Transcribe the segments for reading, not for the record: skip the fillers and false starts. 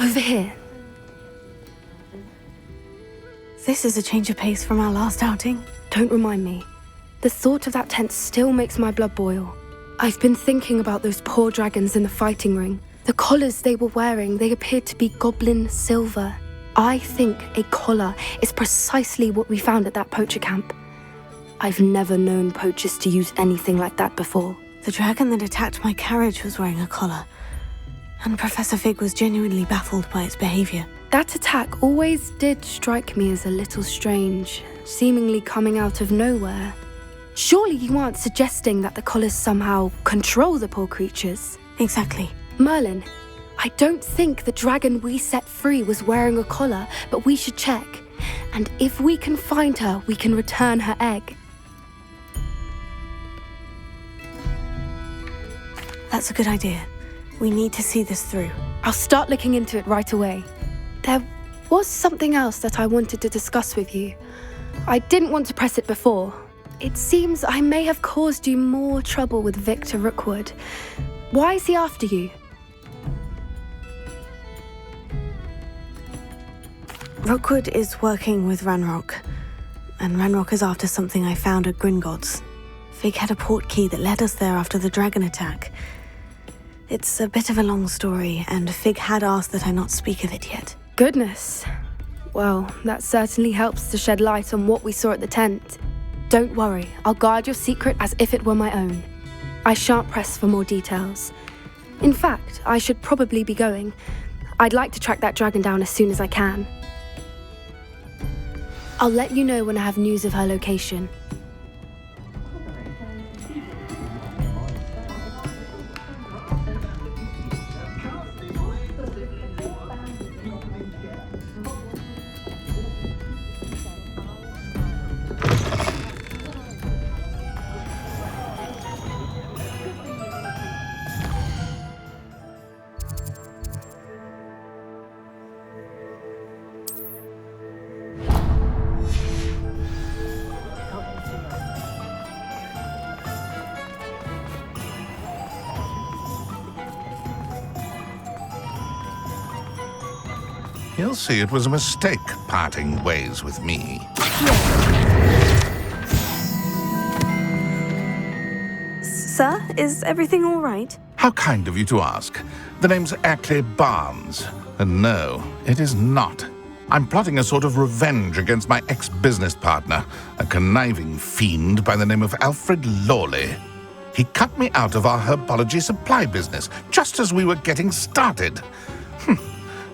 Over here. This is a change of pace from our last outing. Don't remind me. The thought of that tent still makes my blood boil. I've been thinking about those poor dragons in the fighting ring. The collars they were wearing, they appeared to be goblin silver. I think a collar is precisely what we found at that poacher camp. I've never known poachers to use anything like that before. The dragon that attacked my carriage was wearing a collar, and Professor Fig was genuinely baffled by its behavior. That attack always did strike me as a little strange, seemingly coming out of nowhere. Surely you aren't suggesting that the collars somehow control the poor creatures? Exactly. Merlin, I don't think the dragon we set free was wearing a collar, but we should check. And if we can find her, we can return her egg. That's a good idea. We need to see this through. I'll start looking into it right away. There was something else that I wanted to discuss with you. I didn't want to press it before. It seems I may have caused you more trouble with Victor Rookwood. Why is he after you? Rookwood is working with Ranrock, and Ranrock is after something I found at Gringotts. Fig had a port key that led us there after the dragon attack. It's a bit of a long story, and Fig had asked that I not speak of it yet. Goodness. Well, that certainly helps to shed light on what we saw at the tent. Don't worry, I'll guard your secret as if it were my own. I shan't press for more details. In fact, I should probably be going. I'd like to track that dragon down as soon as I can. I'll let you know when I have news of her location. He'll see it was a mistake parting ways with me. Sir, is everything all right? How kind of you to ask. The name's Ackley Barnes. And no, it is not. I'm plotting a sort of revenge against my ex-business partner, a conniving fiend by the name of Alfred Lawley. He cut me out of our herbology supply business just as we were getting started.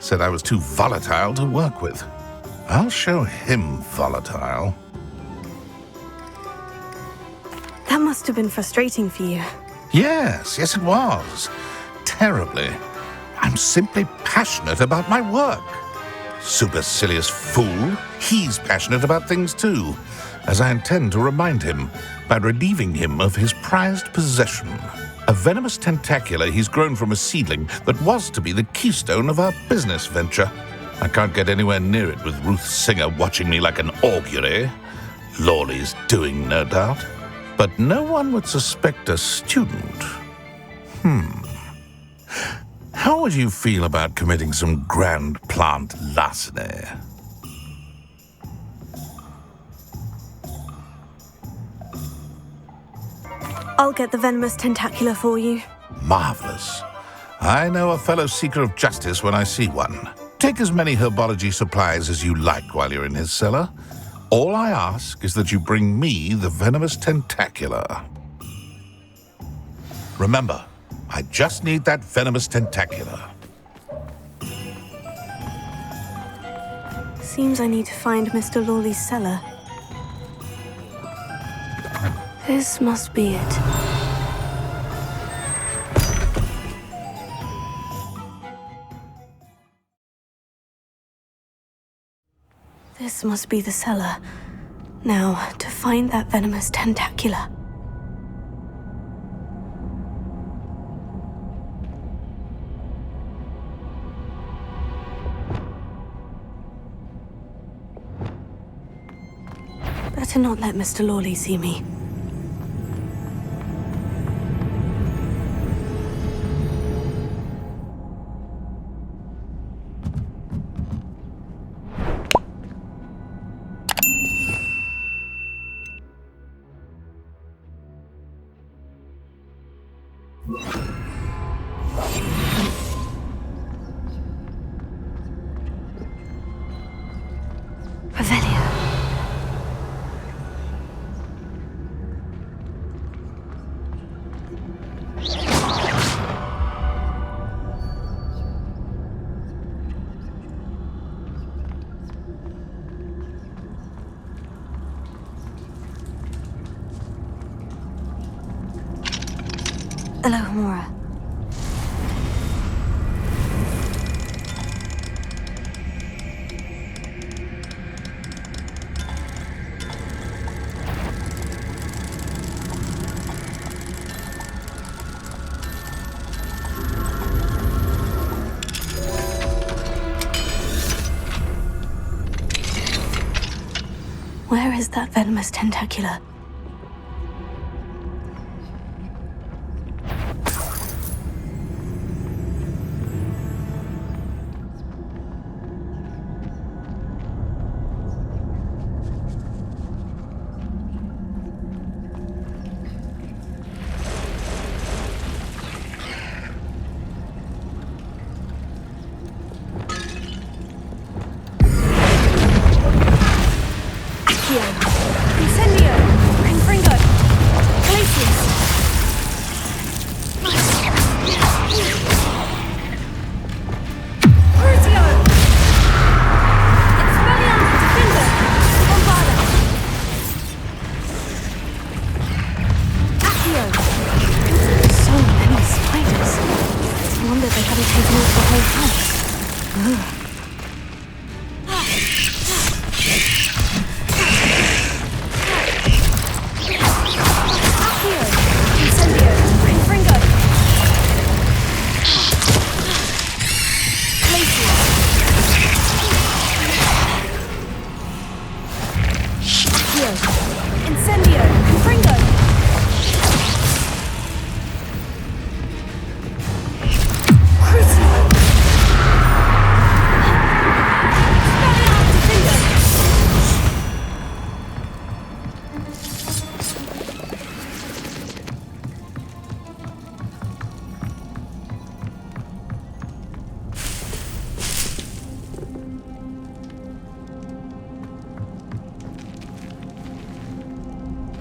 Said I was too volatile to work with. I'll show him volatile. That must have been frustrating for you. Yes, it was. Terribly. I'm simply passionate about my work. Supercilious fool. He's passionate about things too, as I intend to remind him by relieving him of his prized possession. A venomous tentacula he's grown from a seedling that was to be the keystone of our business venture. I can't get anywhere near it with Ruth Singer watching me like an augury. Lawley's doing, no doubt. But no one would suspect a student. How would you feel about committing some grand plant larceny? I'll get the venomous tentacula for you. Marvelous. I know a fellow seeker of justice when I see one. Take as many herbology supplies as you like while you're in his cellar. All I ask is that you bring me the venomous tentacula. Remember, I just need that venomous tentacula. Seems I need to find Mr. Lawley's cellar. This must be it. This must be the cellar. Now, to find that venomous tentacula. Better not let Mr. Lawley see me. Revelio. Alohomora. Where is that venomous tentacula?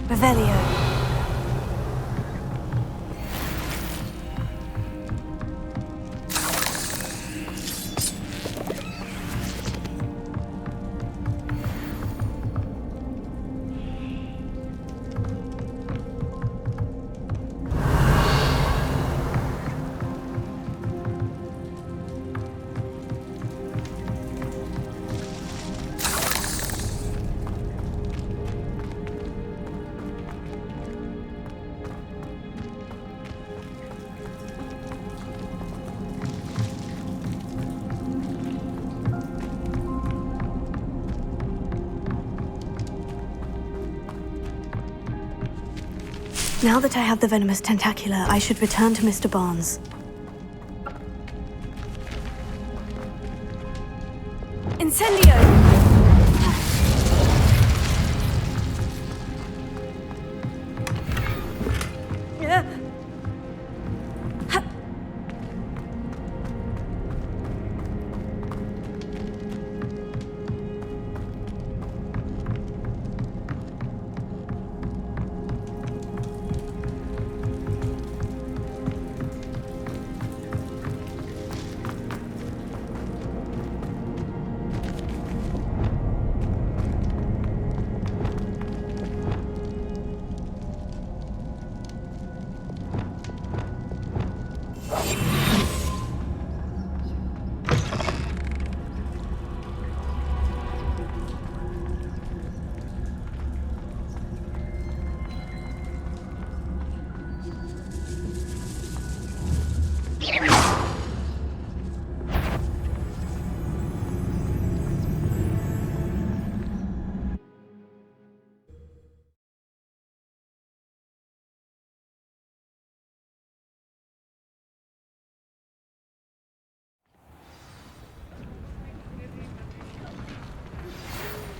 Revelio. Now that I have the venomous tentacula, I should return to Mr. Barnes. Incendio!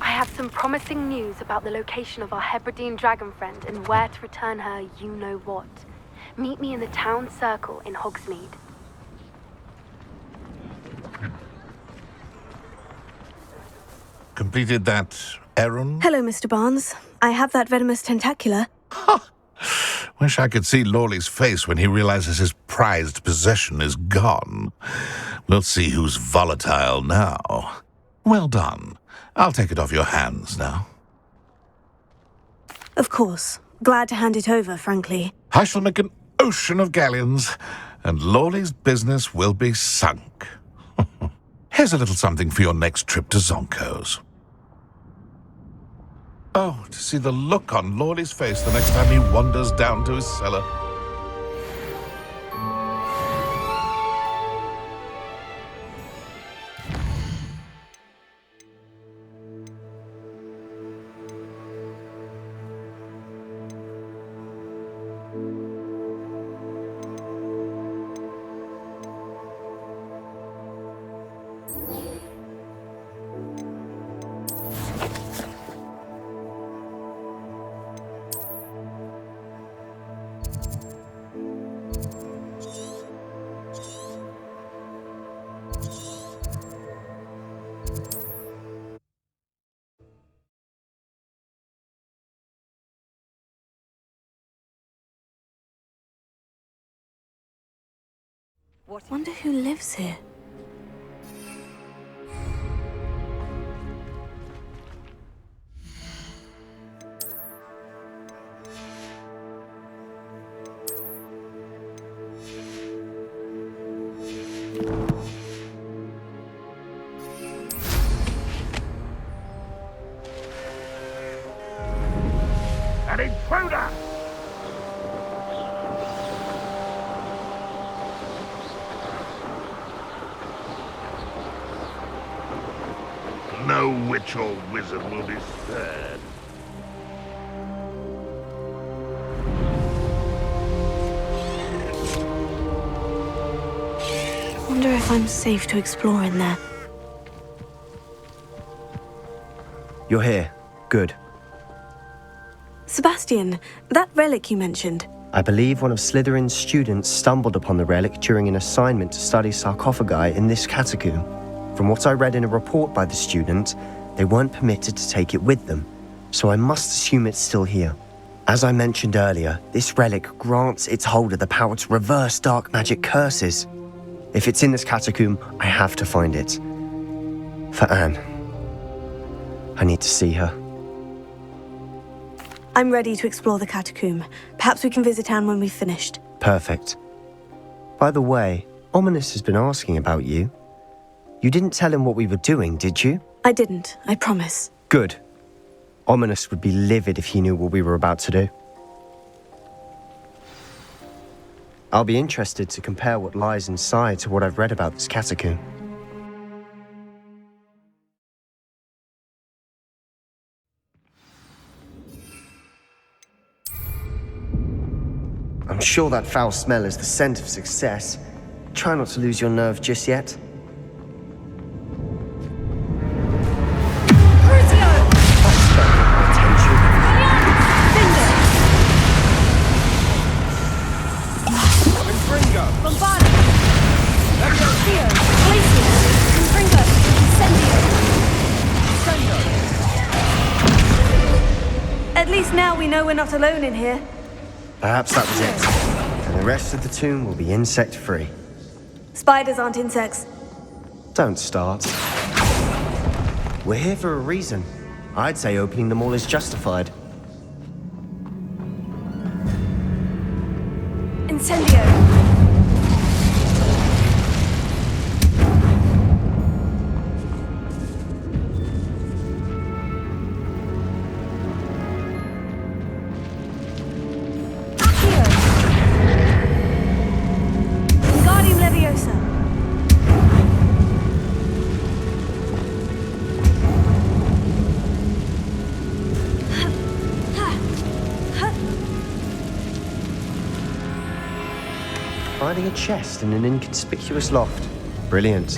I have some promising news about the location of our Hebridean dragon friend and where to return her you-know-what. Meet me in the town circle in Hogsmeade. completed that errand? Hello, Mr. Barnes. I have that venomous tentacula. Wish I could see Lawley's face when he realizes his prized possession is gone. We'll see who's volatile now. Well done. I'll take it off your hands now. Of course. Glad to hand it over, frankly. I shall make an ocean of galleons, and Lawley's business will be sunk. Here's a little something for your next trip to Zonko's. Oh, to see the look on Lawley's face the next time he wanders down to his cellar. Wonder who lives here. An intruder! No witch or wizard will be spared. Wonder if I'm safe to explore in there. You're here. Good. Sebastian, that relic you mentioned. I believe one of Slytherin's students stumbled upon the relic during an assignment to study sarcophagi in this catacomb. From what I read in a report by the student, they weren't permitted to take it with them, so I must assume it's still here. As I mentioned earlier, this relic grants its holder the power to reverse dark magic curses. If it's in this catacomb, I have to find it. For Anne. I need to see her. I'm ready to explore the catacomb. Perhaps we can visit Anne when we've finished. Perfect. By the way, Ominous has been asking about you. You didn't tell him what we were doing, did you? I didn't, I promise. Good. Ominous would be livid if he knew what we were about to do. I'll be interested to compare what lies inside to what I've read about this catacomb. I'm sure that foul smell is the scent of success. Try not to lose your nerve just yet. At least now we know we're not alone in here. Perhaps that was it. And the rest of the tomb will be insect-free. Spiders aren't insects. Don't start. We're here for a reason. I'd say opening them all is justified. Incendio. Finding a chest in an inconspicuous loft. Brilliant.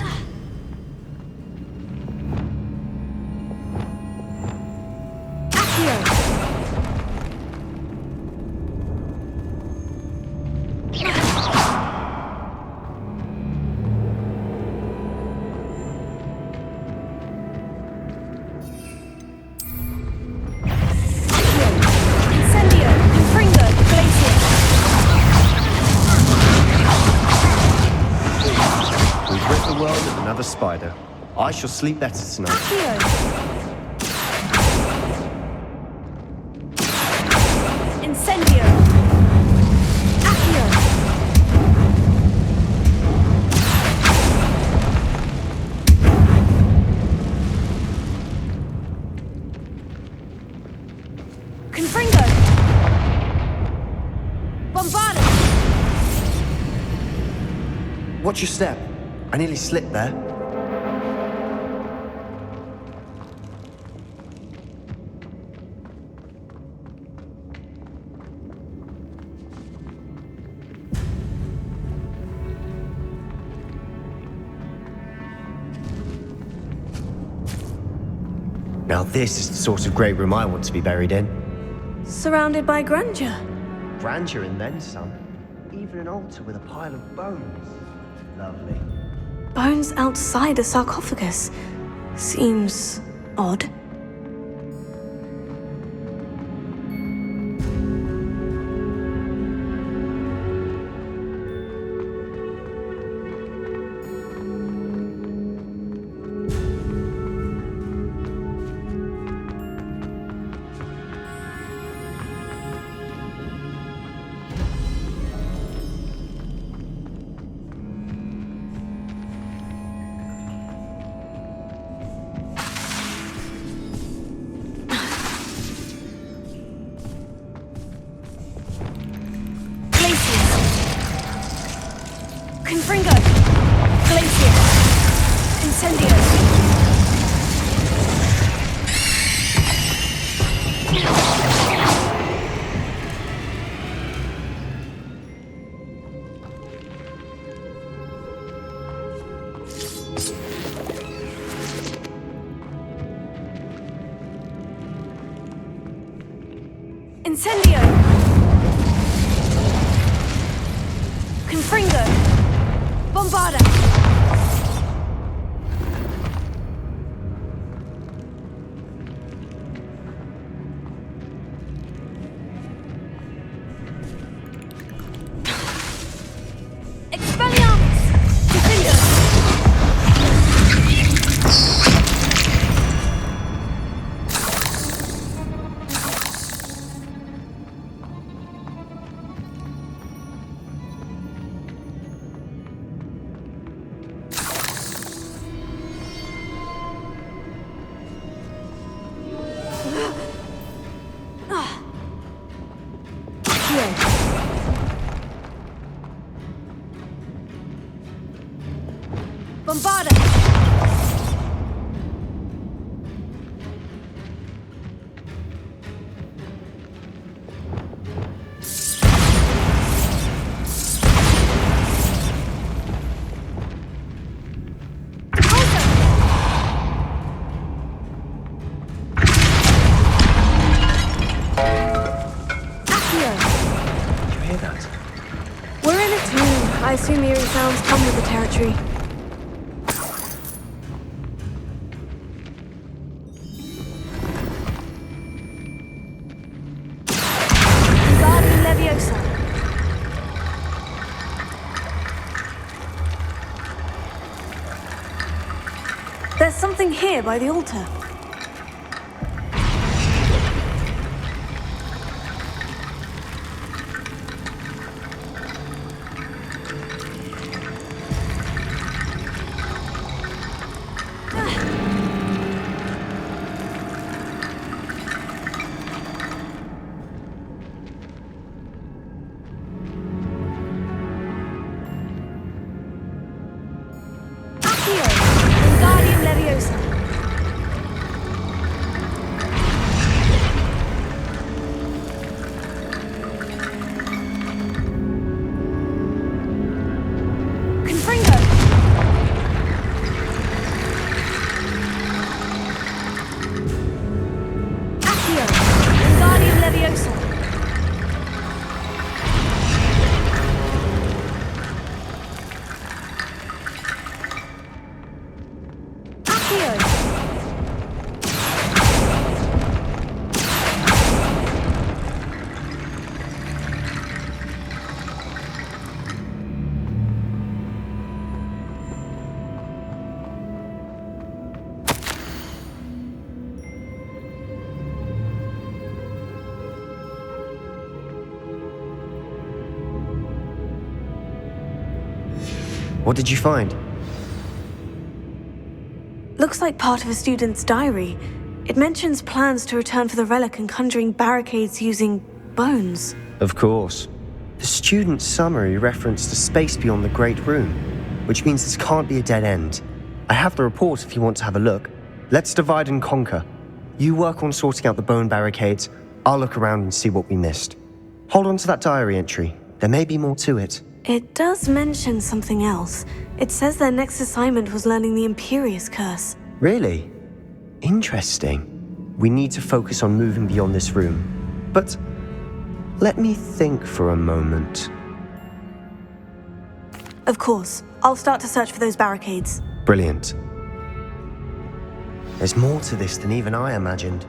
We've rid the world of another spider. I shall sleep better tonight. Accio! Incendio! Accio! Confringo! Bombarded! Watch your step. I nearly slipped there. Now this is the sort of great room I want to be buried in. Surrounded by grandeur. Grandeur and then some. Even an altar with a pile of bones. Lovely. Bones outside a sarcophagus. Seems odd. Confringo! Glacier! Incendio! Incendio! Confringo! Bombarda! Expelliarmus! Confringo! Bombarda! We're in a tomb. I assume eerie sounds come with the territory. Guardian Leviosa. There's something here by the altar. Guardian Leviosa. What did you find? Looks like part of a student's diary. It mentions plans to return for the relic and conjuring barricades using bones. Of course. The student's summary referenced a space beyond the Great Room, which means this can't be a dead end. I have the report if you want to have a look. Let's divide and conquer. You work on sorting out the bone barricades. I'll look around and see what we missed. Hold on to that diary entry. There may be more to it. It does mention something else. It says their next assignment was learning the Imperious Curse. Really? Interesting. We need to focus on moving beyond this room. But let me think for a moment. Of course. I'll start to search for those barricades. Brilliant. There's more to this than even I imagined.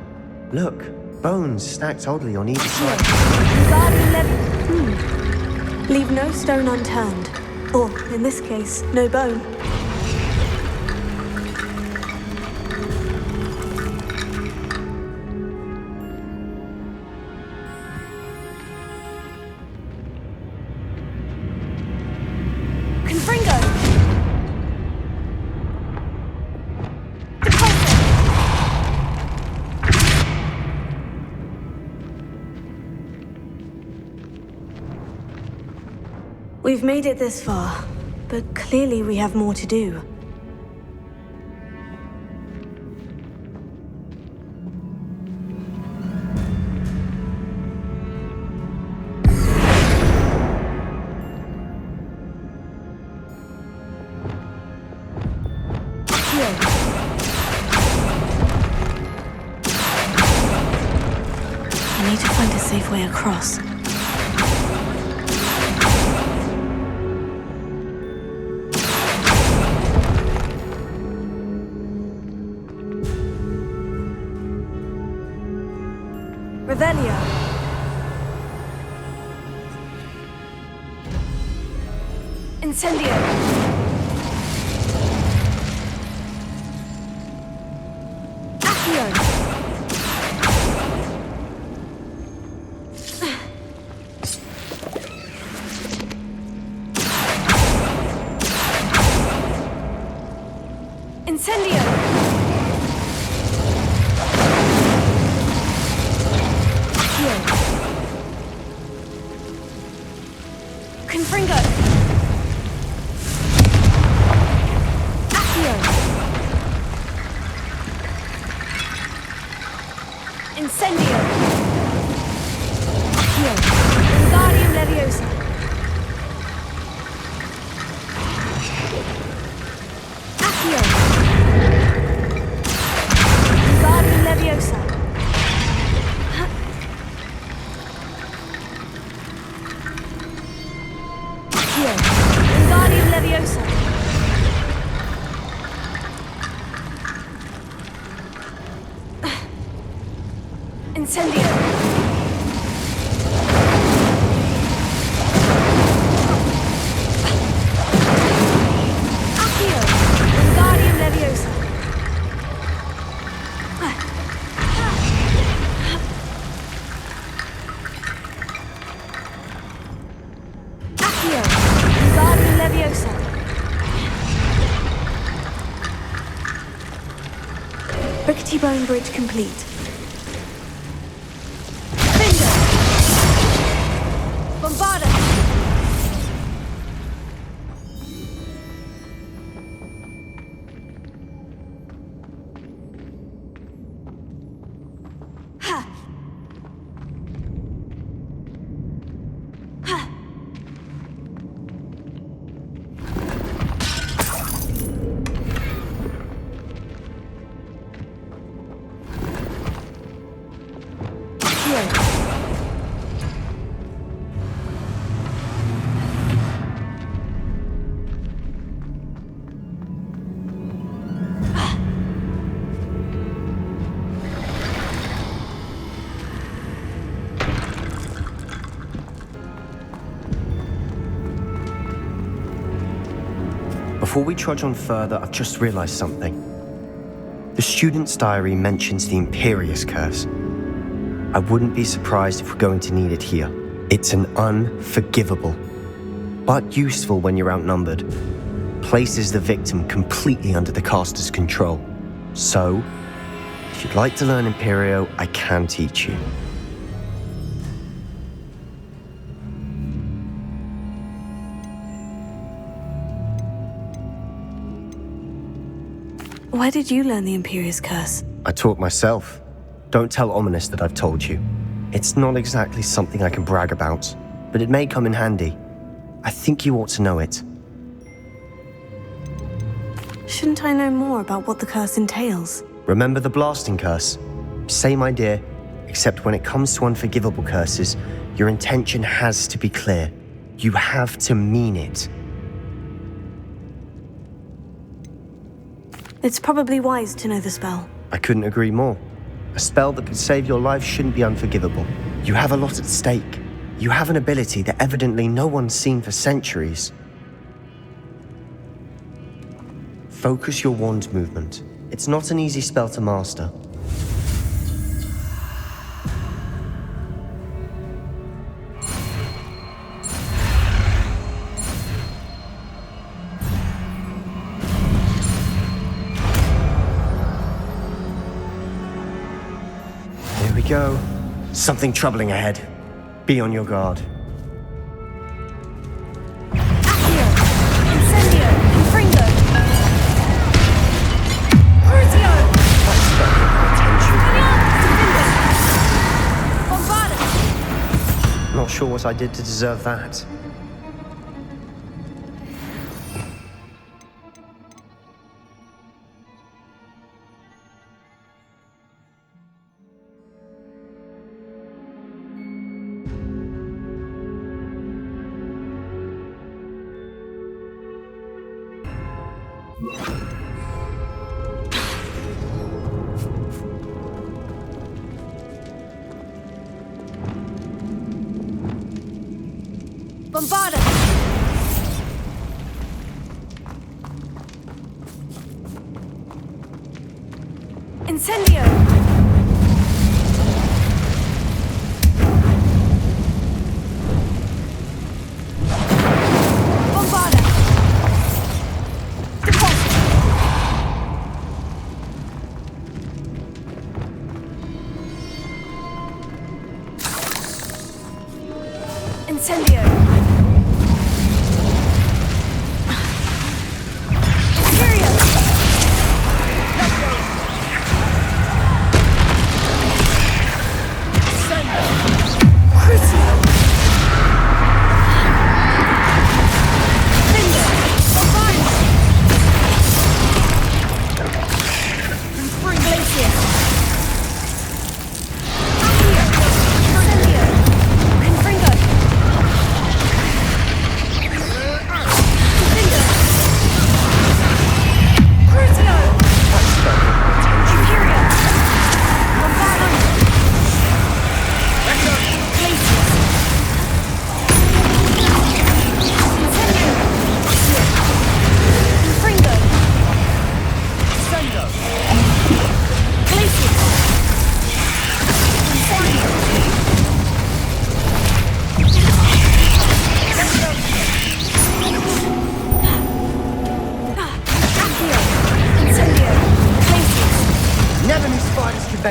Look, bones stacked oddly on either side. Leave no stone unturned. Or, in this case, no bone. We've made it this far, but clearly we have more to do. I need to find a safe way across. Revelio. Incendio. Accio. Incendio. Confringo! Accio! Incendio! Accio! Wingardium Leviosa! Accio! Wingardium Leviosa! Wingardium Leviosa. Incendio. Accio. Wingardium Leviosa. Accio. Wingardium Leviosa. Rickety Bone Bridge complete. Finger! Bombarda! Ha! Ha! Before we trudge on further, I've just realized something. The student's diary mentions the Imperious Curse. I wouldn't be surprised if we're going to need it here. It's an unforgivable, but useful when you're outnumbered. places the victim completely under the caster's control. So, if you'd like to learn Imperio, I can teach you. Where did you learn the Imperious Curse? I taught myself. Don't tell Ominous that I've told you. It's not exactly something I can brag about, but it may come in handy. I think you ought to know it. Shouldn't I know more about what the curse entails? Remember the blasting curse? Same idea, except when it comes to unforgivable curses, your intention has to be clear. You have to mean it. It's probably wise to know the spell. I couldn't agree more. A spell that could save your life shouldn't be unforgivable. You have a lot at stake. You have an ability that evidently no one's seen for centuries. Focus your wand movement. It's not an easy spell to master. Here we go. Something troubling ahead. Be on your guard. Not sure what I did to deserve that. Bombarda! Incendio! Bombarda! Deposit! Incendio!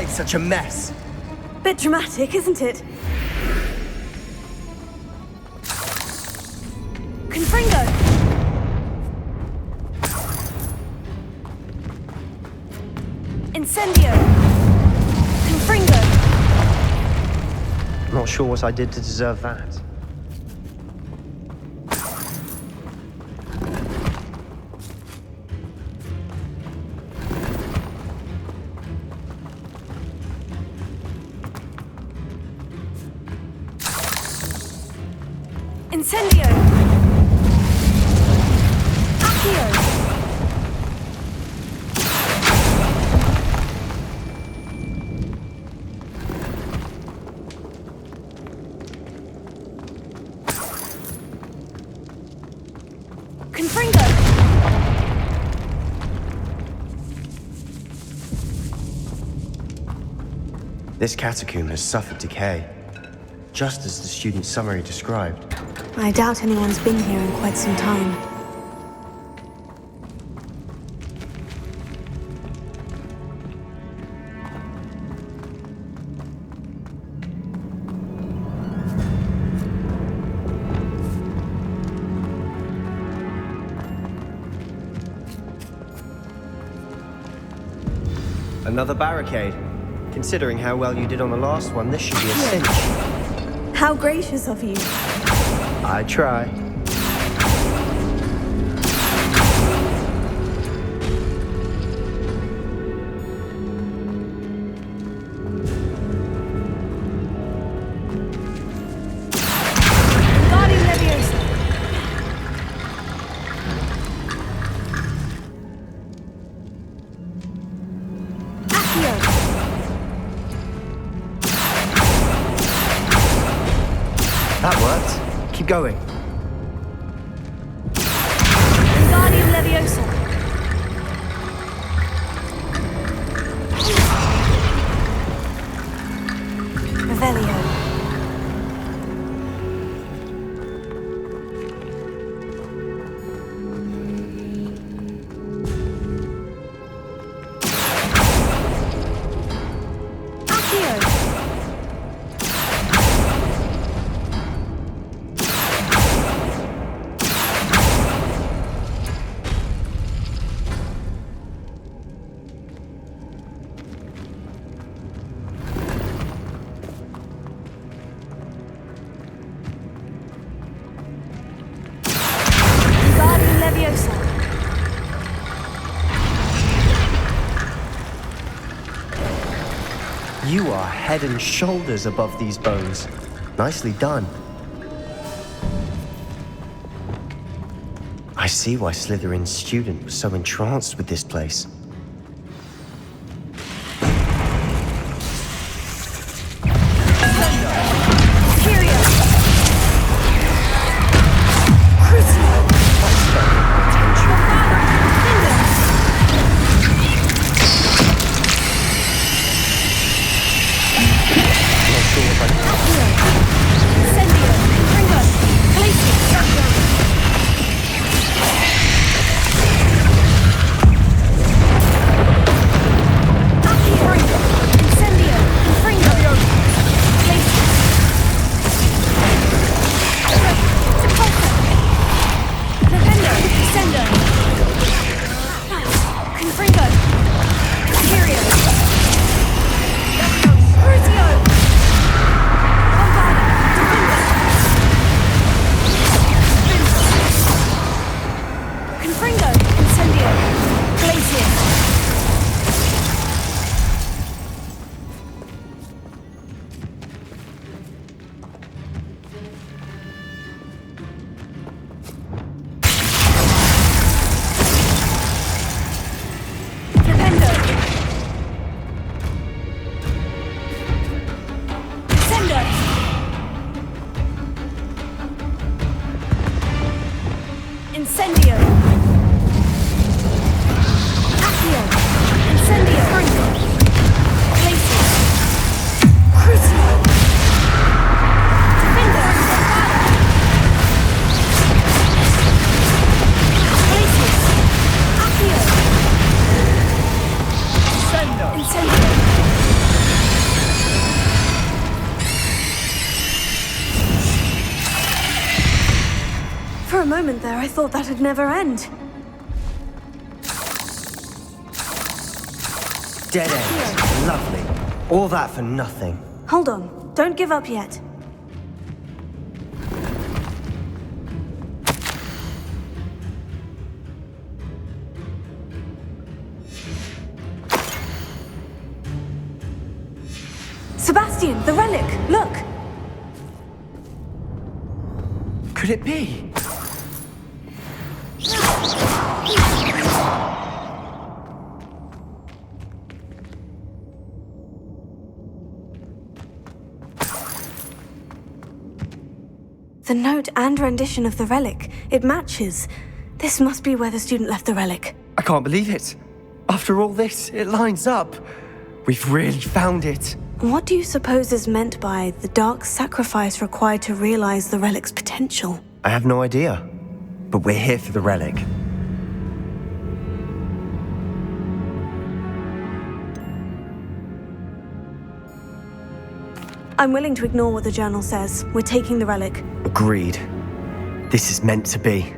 Such a mess. Bit dramatic, isn't it? Confringo! Incendio! Confringo! Not sure what I did to deserve that. Incendio! Accio! Confringo! This catacomb has suffered decay, just as the student's summary described. I doubt anyone's been here in quite some time. Another barricade. Considering how well you did on the last one, this should be a cinch. How gracious of you. I try. That worked. Keep going. Wingardium Leviosa. Revelio. You are head and shoulders above these bones. Nicely done. I see why Slytherin's student was so entranced with this place. For a moment there, I thought that'd never end. Dead end. Lovely. All that for nothing. Hold on. Don't give up yet. Sebastian, the relic! Look! Could it be? The note and rendition of the relic. It matches. This must be where the student left the relic. I can't believe it. After all this, it lines up. We've really found it. What do you suppose is meant by the dark sacrifice required to realize the relic's potential? I have no idea. But we're here for the relic. I'm willing to ignore what the journal says. We're taking the relic. Agreed. This is meant to be.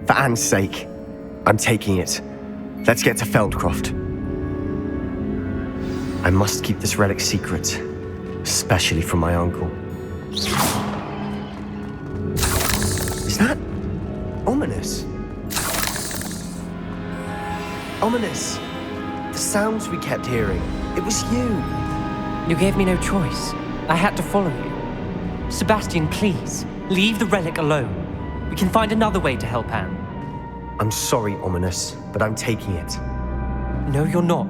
For Anne's sake, I'm taking it. Let's get to Feldcroft. I must keep this relic secret, especially from my uncle. Is that ominous? Ominous! The sounds we kept hearing. It was you. You gave me no choice. I had to follow you. Sebastian, please, leave the relic alone. We can find another way to help Anne. I'm sorry, Ominous, but I'm taking it. No, you're not.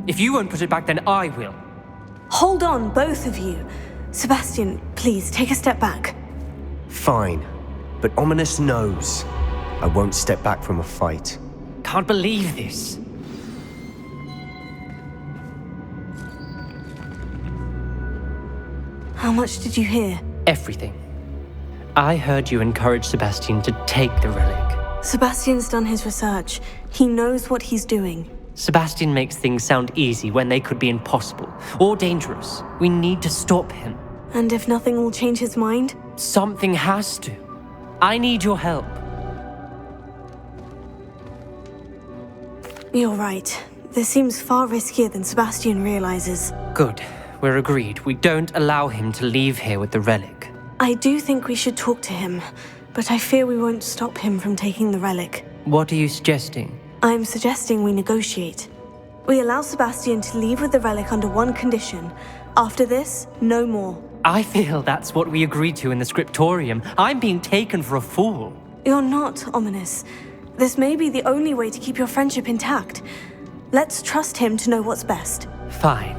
If you won't put it back, then I will. Hold on, both of you. Sebastian, please, take a step back. Fine, but Ominous knows I won't step back from a fight. Can't believe this. How much did you hear? Everything. I heard you encourage Sebastian to take the relic. Sebastian's done his research. He knows what he's doing. Sebastian makes things sound easy when they could be impossible or dangerous. We need to stop him. And if nothing will change his mind? Something has to. I need your help. You're right. This seems far riskier than Sebastian realizes. Good. We're agreed. We don't allow him to leave here with the relic. I do think we should talk to him, but I fear we won't stop him from taking the relic. What are you suggesting? I'm suggesting we negotiate. We allow Sebastian to leave with the relic under one condition. After this, no more. I feel that's what we agreed to in the scriptorium. I'm being taken for a fool. You're not, Ominous. This may be the only way to keep your friendship intact. Let's trust him to know what's best. Fine.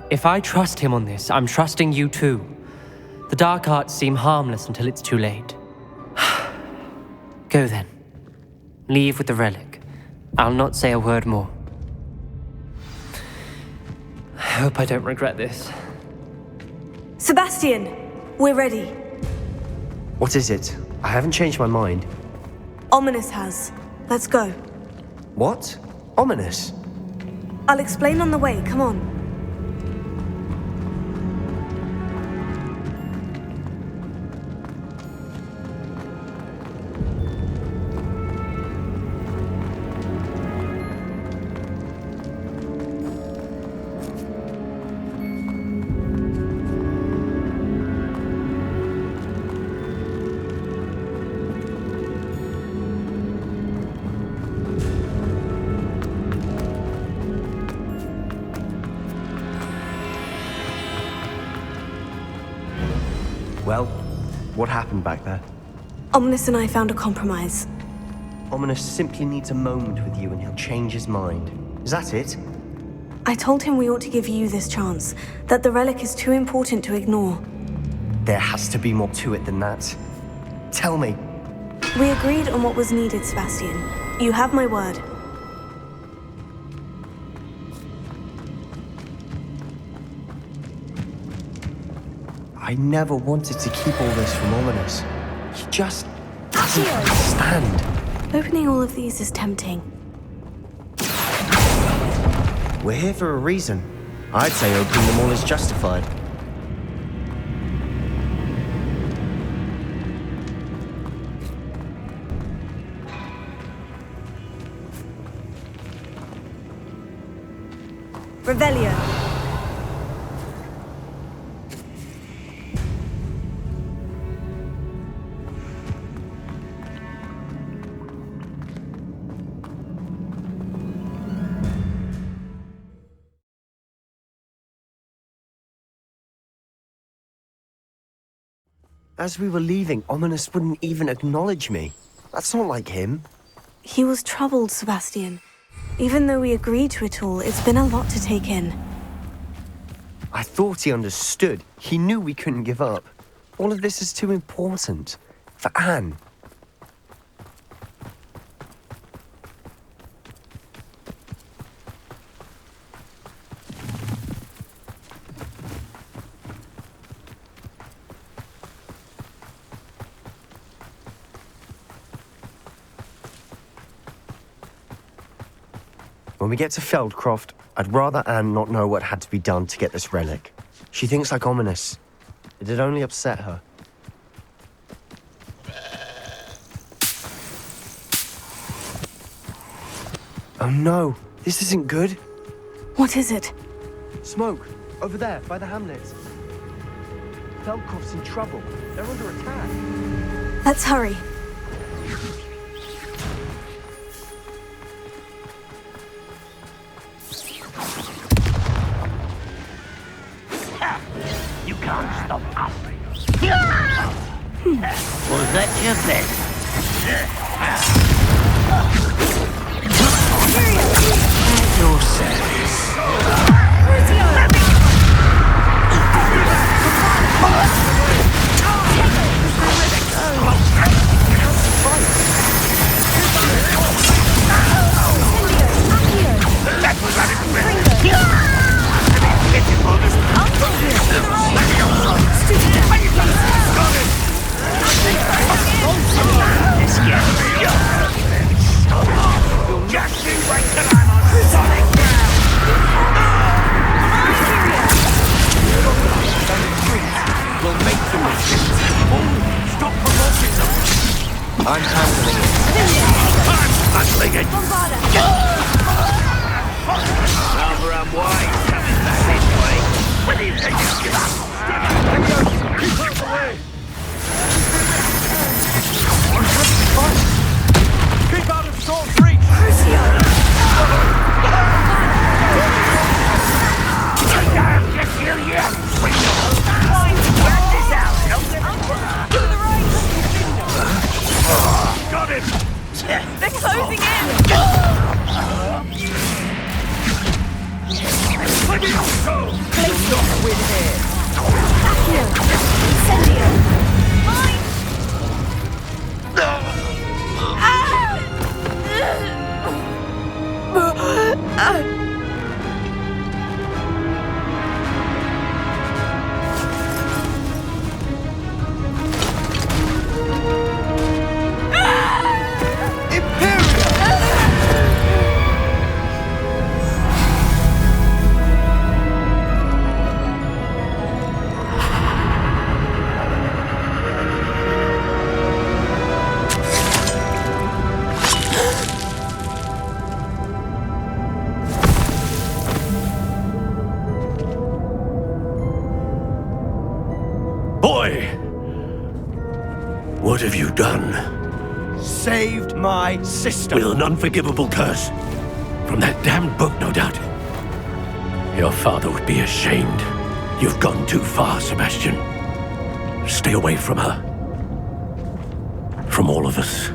If I trust him on this, I'm trusting you too. The dark arts seem harmless until it's too late. Go then. Leave with the relic. I'll not say a word more. I hope I don't regret this. Sebastian! We're ready. What is it? I haven't changed my mind. Ominous has. Let's go. What? Ominous? I'll explain on the way, come on. Well, what happened back there? Ominous and I found a compromise. Ominous simply needs a moment with you and he'll change his mind. Is that it? I told him we ought to give you this chance, that the relic is too important to ignore. There has to be more to it than that. Tell me. We agreed on what was needed, Sebastian. You have my word. I never wanted to keep all this from Ominous. He just doesn't understand. Opening all of these is tempting. We're here for a reason. I'd say opening them all is justified. Revelio. As we were leaving, Ominous wouldn't even acknowledge me. That's not like him. He was troubled, Sebastian. Even though we agreed to it all, it's been a lot to take in. I thought he understood. He knew we couldn't give up. All of this is too important. For Anne. When we get to Feldcroft, I'd rather Anne not know what had to be done to get this relic. She thinks like Ominous. It'd only upset her. Oh no, this isn't good. What is it? Smoke! Over there, by the hamlet. Velkov's in trouble. They're under attack. Let's hurry. You can't stop us. Was that your best? At your service. I'm handling it. I'm handling it. Rather unwise coming back this way. When do you think you'll give up? Keep out the way! Keep out of Storm's reach! I'll get you yet. Work this out. Got it. They're closing in! Let me go. You'll not win here. Accio! Incendio! Mine! Boy! What have you done? Saved my sister. With an unforgivable curse. From that damned book, no doubt. Your father would be ashamed. You've gone too far, Sebastian. Stay away from her. From all of us.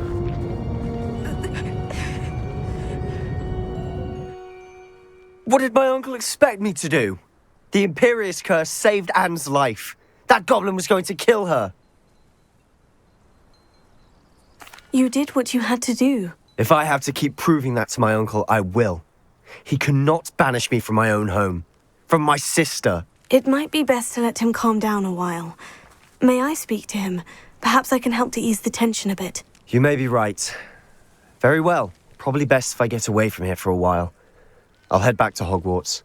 What did my uncle expect me to do? The Imperius curse saved Anne's life. That goblin was going to kill her. You did what you had to do. If I have to keep proving that to my uncle, I will. He cannot banish me from my own home. From my sister. It might be best to let him calm down a while. May I speak to him? Perhaps I can help to ease the tension a bit. You may be right. Very well. Probably best if I get away from here for a while. I'll head back to Hogwarts.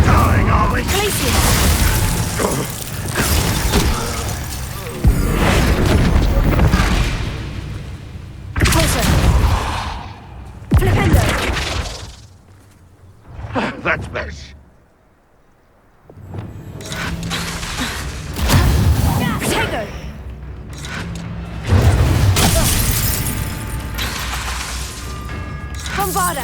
Dying, are we? That's best. Bombarda!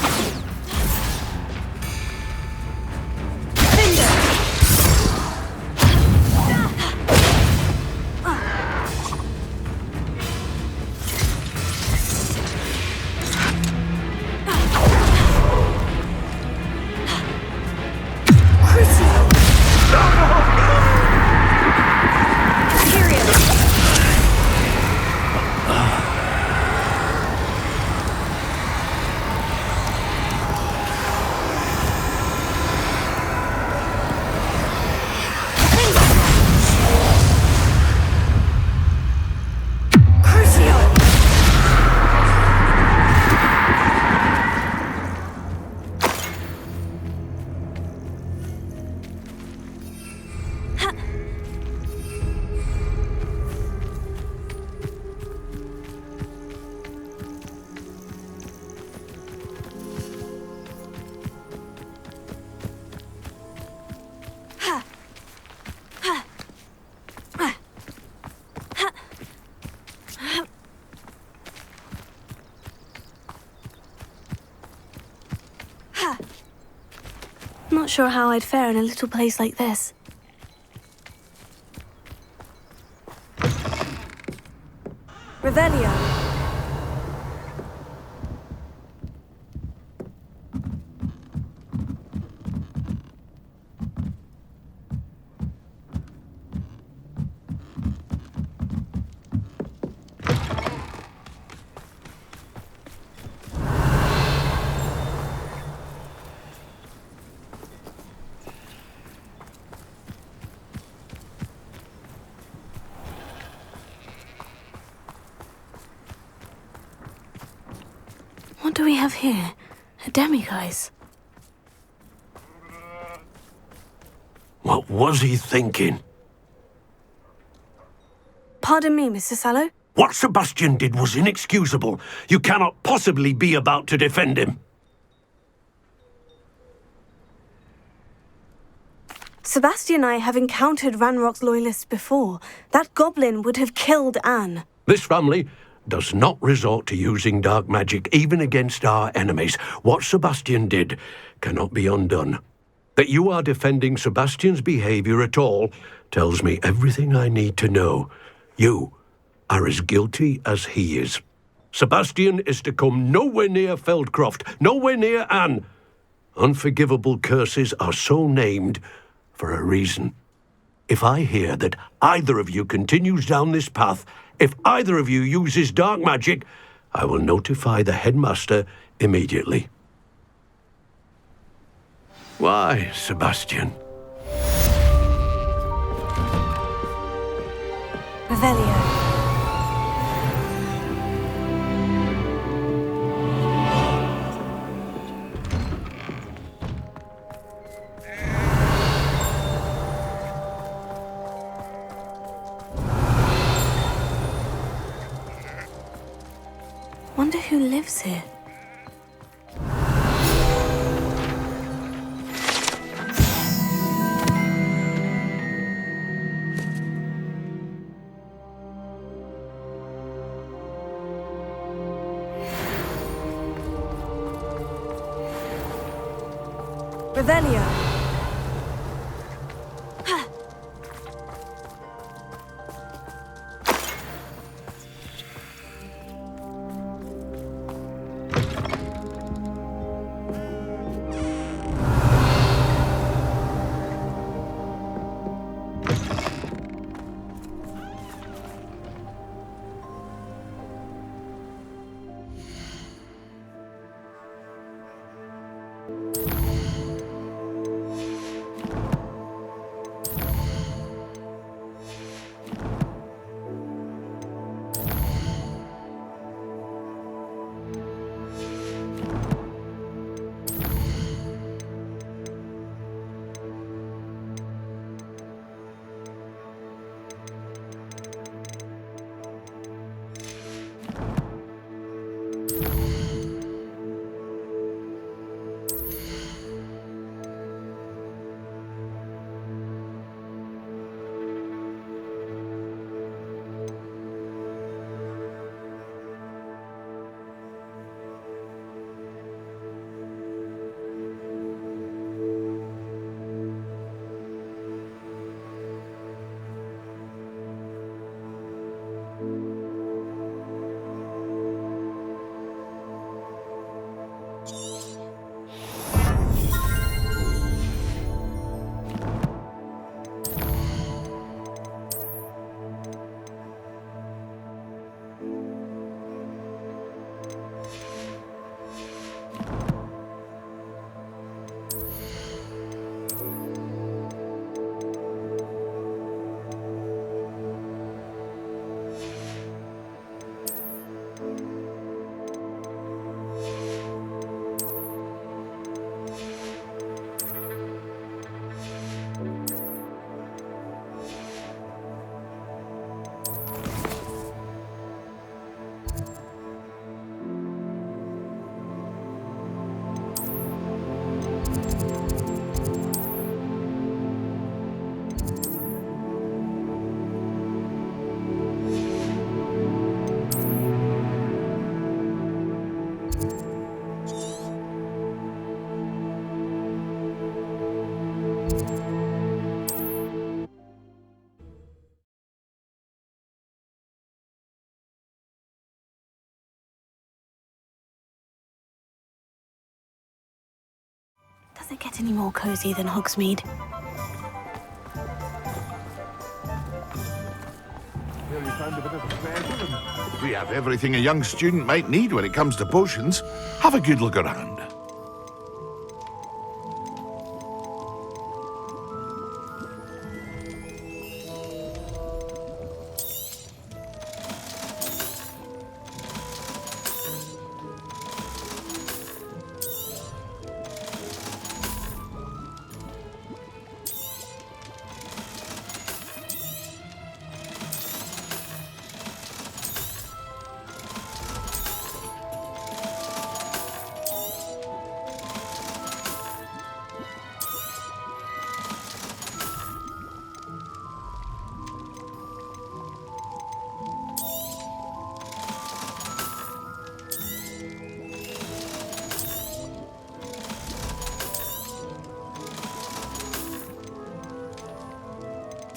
Not sure how I'd fare in a little place like this. Revelio. What do we have here? A demiguise. What was he thinking? Pardon me, Mr. Sallow. What Sebastian did was inexcusable. You cannot possibly be about to defend him. Sebastian and I have encountered Ranrock's loyalists before. That goblin would have killed Anne. This family does not resort to using dark magic even against our enemies. What Sebastian did cannot be undone. That you are defending Sebastian's behavior at all tells me everything I need to know. You are as guilty as he is. Sebastian is to come nowhere near Feldcroft, nowhere near Anne. Unforgivable curses are so named for a reason. If I hear that either of you continues down this path, if either of you uses dark magic, I will notify the headmaster immediately. Why, Sebastian? Revelio. Wonder who lives here. Revelio. Does it get any more cozy than Hogsmeade? We have everything a young student might need when it comes to potions. Have a good look around.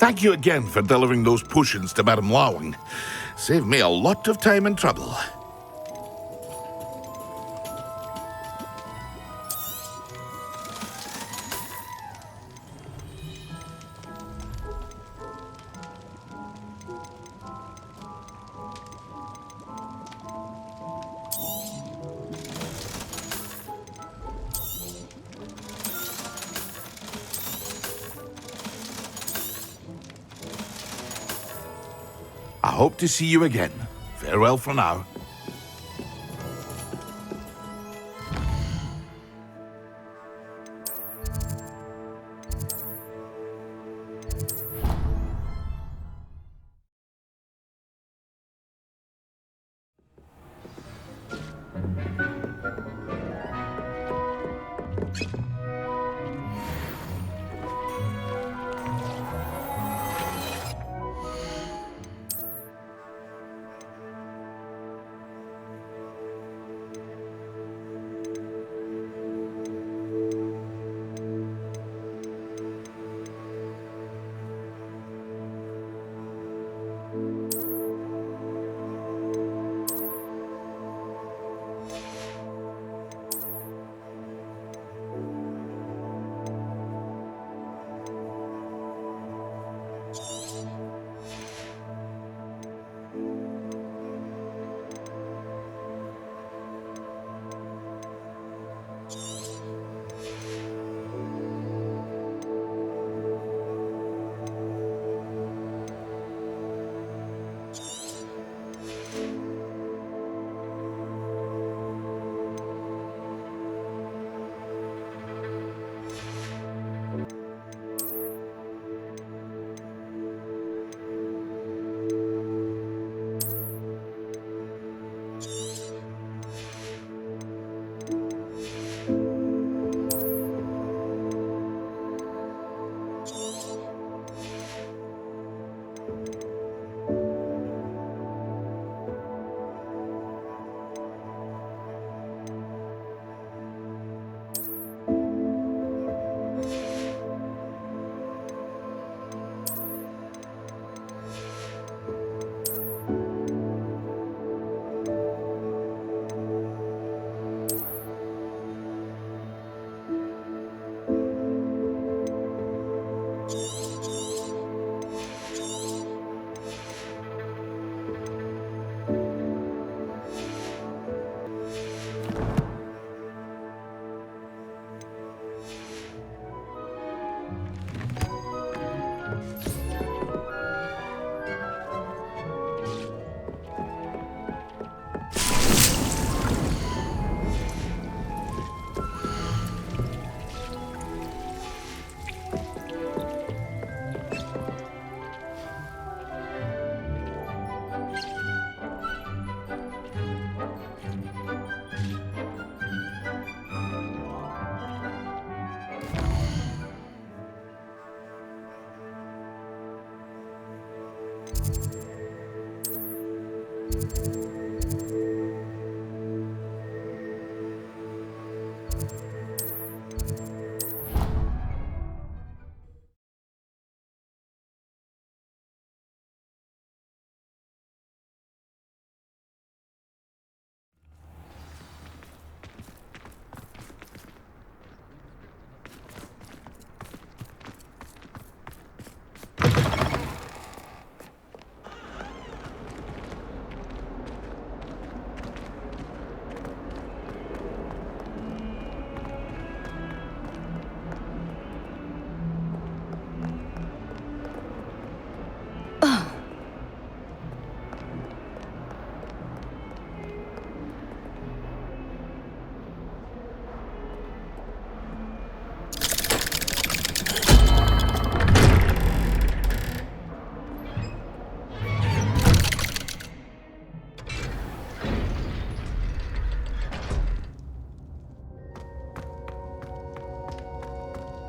Thank you again for delivering those potions to Madame Lawing. Saved me a lot of time and trouble. I hope to see you again. Farewell for now.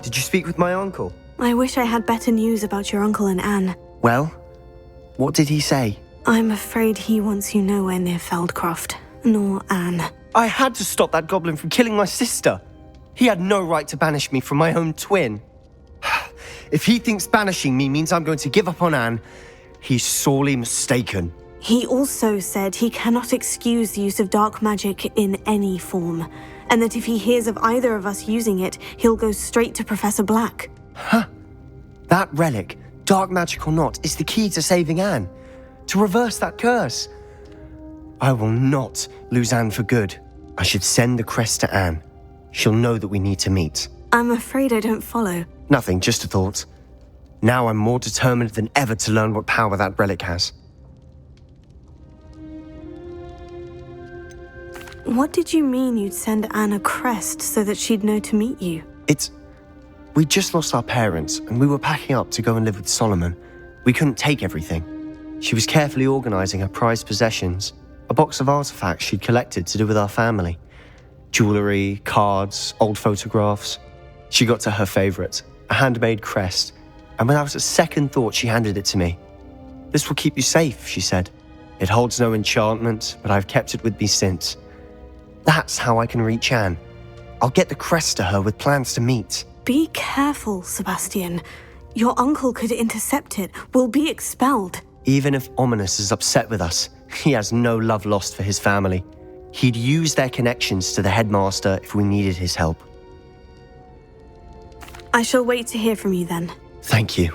Did you speak with my uncle? I wish I had better news about your uncle and Anne. Well, what did he say? I'm afraid he wants you nowhere near Feldcroft, nor Anne. I had to stop that goblin from killing my sister. He had no right to banish me from my own twin. If he thinks banishing me means I'm going to give up on Anne, he's sorely mistaken. He also said he cannot excuse the use of dark magic in any form, and that if he hears of either of us using it, he'll go straight to Professor Black. That relic, dark magic or not, is the key to saving Anne. To reverse that curse. I will not lose Anne for good. I should send the crest to Anne. She'll know that we need to meet. I'm afraid I don't follow. Nothing, just a thought. Now I'm more determined than ever to learn what power that relic has. What did you mean you'd send Anne a crest so that she'd know to meet you? We just lost our parents, and we were packing up to go and live with Solomon. We couldn't take everything. She was carefully organizing her prized possessions, a box of artifacts she'd collected to do with our family. Jewelry, cards, old photographs. She got to her favorite, a handmade crest, and without a second thought, she handed it to me. "This will keep you safe," she said. "It holds no enchantment, but I've kept it with me since. That's how I can reach Anne. I'll get the crest to her with plans to meet." Be careful, Sebastian. Your uncle could intercept it. We'll be expelled. Even if Ominous is upset with us, he has no love lost for his family. He'd use their connections to the headmaster if we needed his help. I shall wait to hear from you then. Thank you.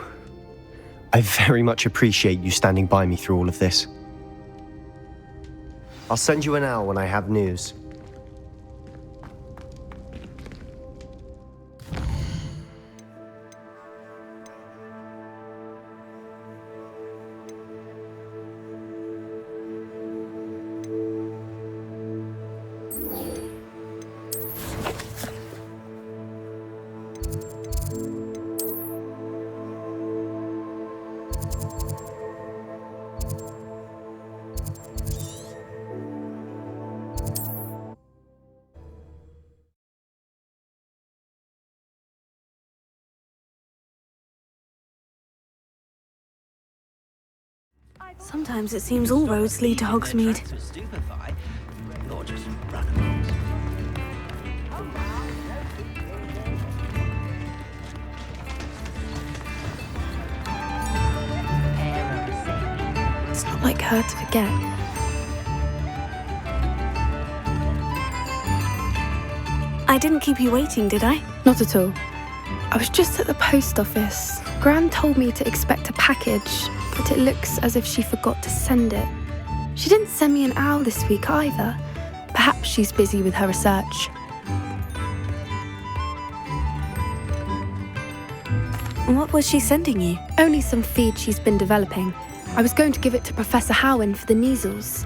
I very much appreciate you standing by me through all of this. I'll send you an owl when I have news. Sometimes it seems all roads lead to Hogsmeade. It's not like her to forget. I didn't keep you waiting, did I? Not at all. I was just at the post office. Gran told me to expect a package, but it looks as if she forgot to send it. She didn't send me an owl this week either. Perhaps she's busy with her research. What was she sending you? Only some feed she's been developing. I was going to give it to Professor Howin for the measles.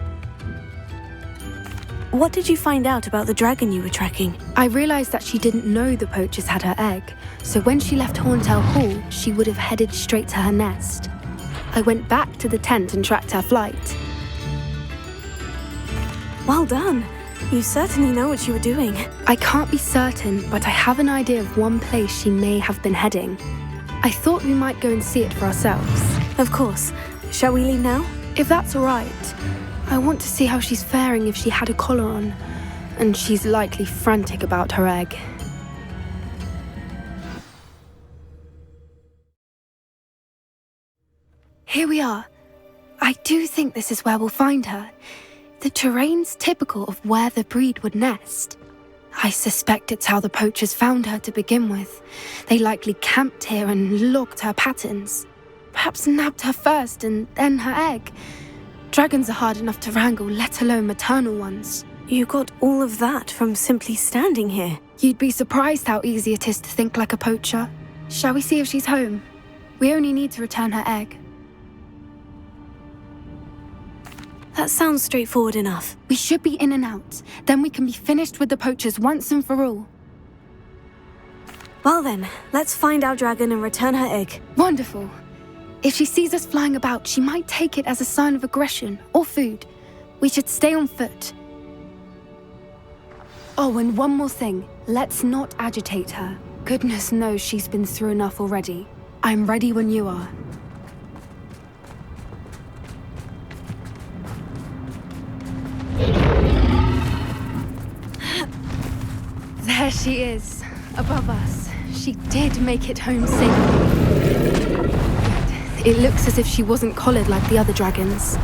What did you find out about the dragon you were tracking? I realised that she didn't know the poachers had her egg, so when she left Horntail Hall, she would have headed straight to her nest. I went back to the tent and tracked her flight. Well done. You certainly know what you were doing. I can't be certain, but I have an idea of one place she may have been heading. I thought we might go and see it for ourselves. Of course. Shall we leave now? If that's all right. I want to see how she's faring if she had a collar on, and she's likely frantic about her egg. Here we are. I do think this is where we'll find her. The terrain's typical of where the breed would nest. I suspect it's how the poachers found her to begin with. They likely camped here and logged her patterns. Perhaps nabbed her first and then her egg. Dragons are hard enough to wrangle, let alone maternal ones. You got all of that from simply standing here. You'd be surprised how easy it is to think like a poacher. Shall we see if she's home? We only need to return her egg. That sounds straightforward enough. We should be in and out. Then we can be finished with the poachers once and for all. Well then, let's find our dragon and return her egg. Wonderful. If she sees us flying about, she might take it as a sign of aggression or food. We should stay on foot. Oh, and one more thing. Let's not agitate her. Goodness knows she's been through enough already. I'm ready when you are. There she is, above us. She did make it home safely. It looks as if she wasn't collared like the other dragons.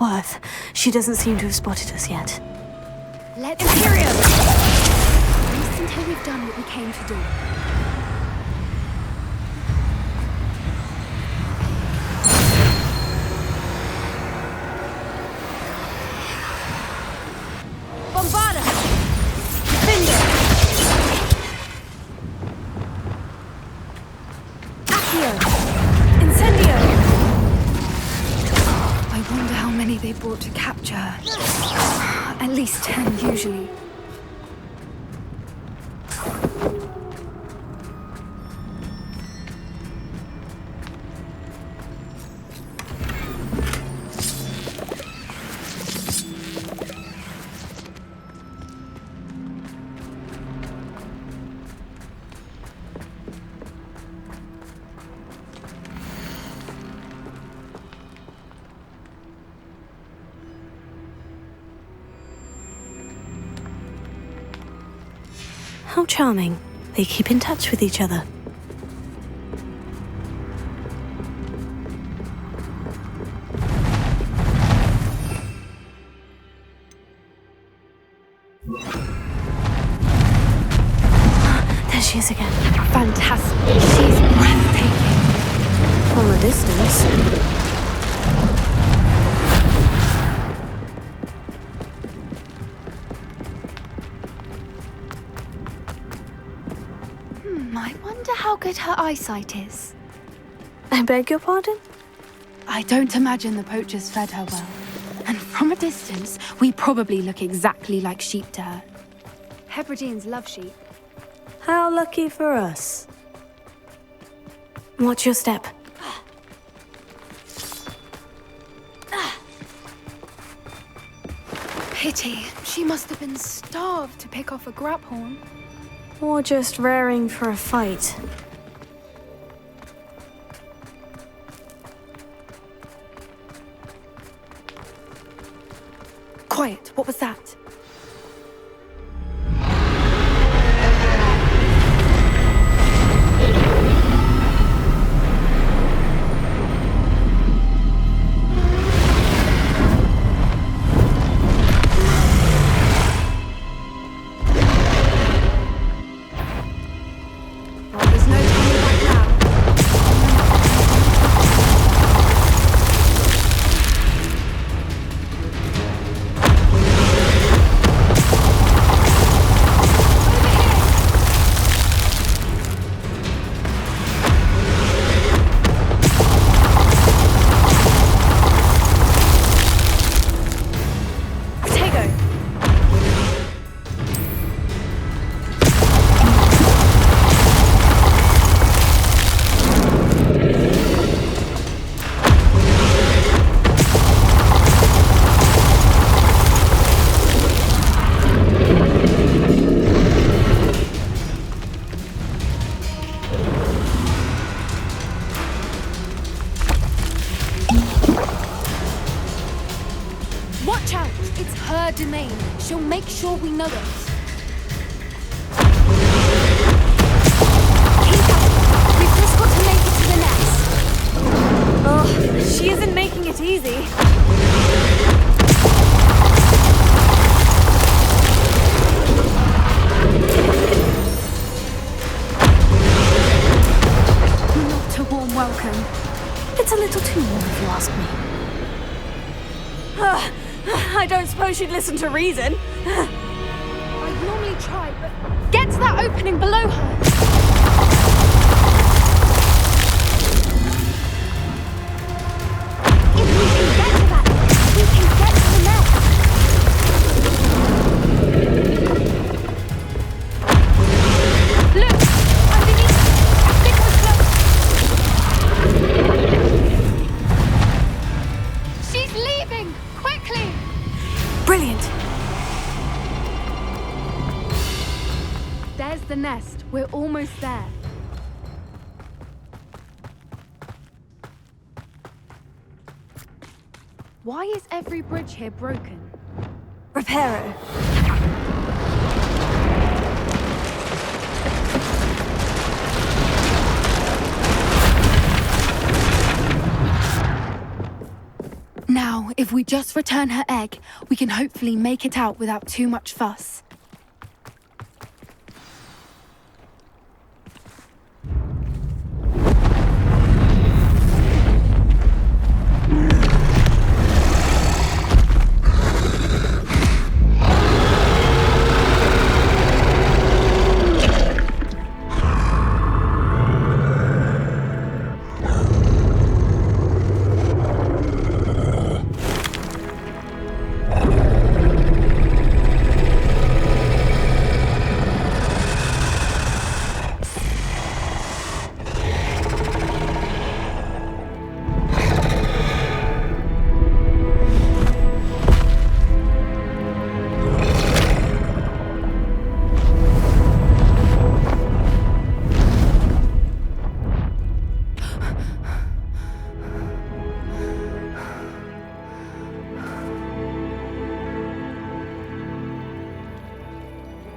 Worth. She doesn't seem to have spotted us yet. Let's Imperium! Rest until we've done what we came to do. Bombarda! Defender! Accio! Incendio! I wonder how many they brought to capture her. At least 10, usually. How charming. They keep in touch with each other. There she is again. Fantastic. She's breathtaking. From a distance. I wonder how good her eyesight is. I beg your pardon? I don't imagine the poachers fed her well. And from a distance, we probably look exactly like sheep to her. Hebrideans love sheep. How lucky for us. Watch your step. Pity. She must have been starved to pick off a graphorn. Or just raring for a fight. Quiet. What was that? Watch out! It's her domain. She'll make sure we know it. Keep up! We've just got to make it to the nest. Oh, she isn't making it easy. Not a warm welcome. It's a little too warm if you ask me. I don't suppose she'd listen to reason. I'd normally try, but get to that opening below her. We're almost there. Why is every bridge here broken? Reparo. Now, if we just return her egg, we can hopefully make it out without too much fuss.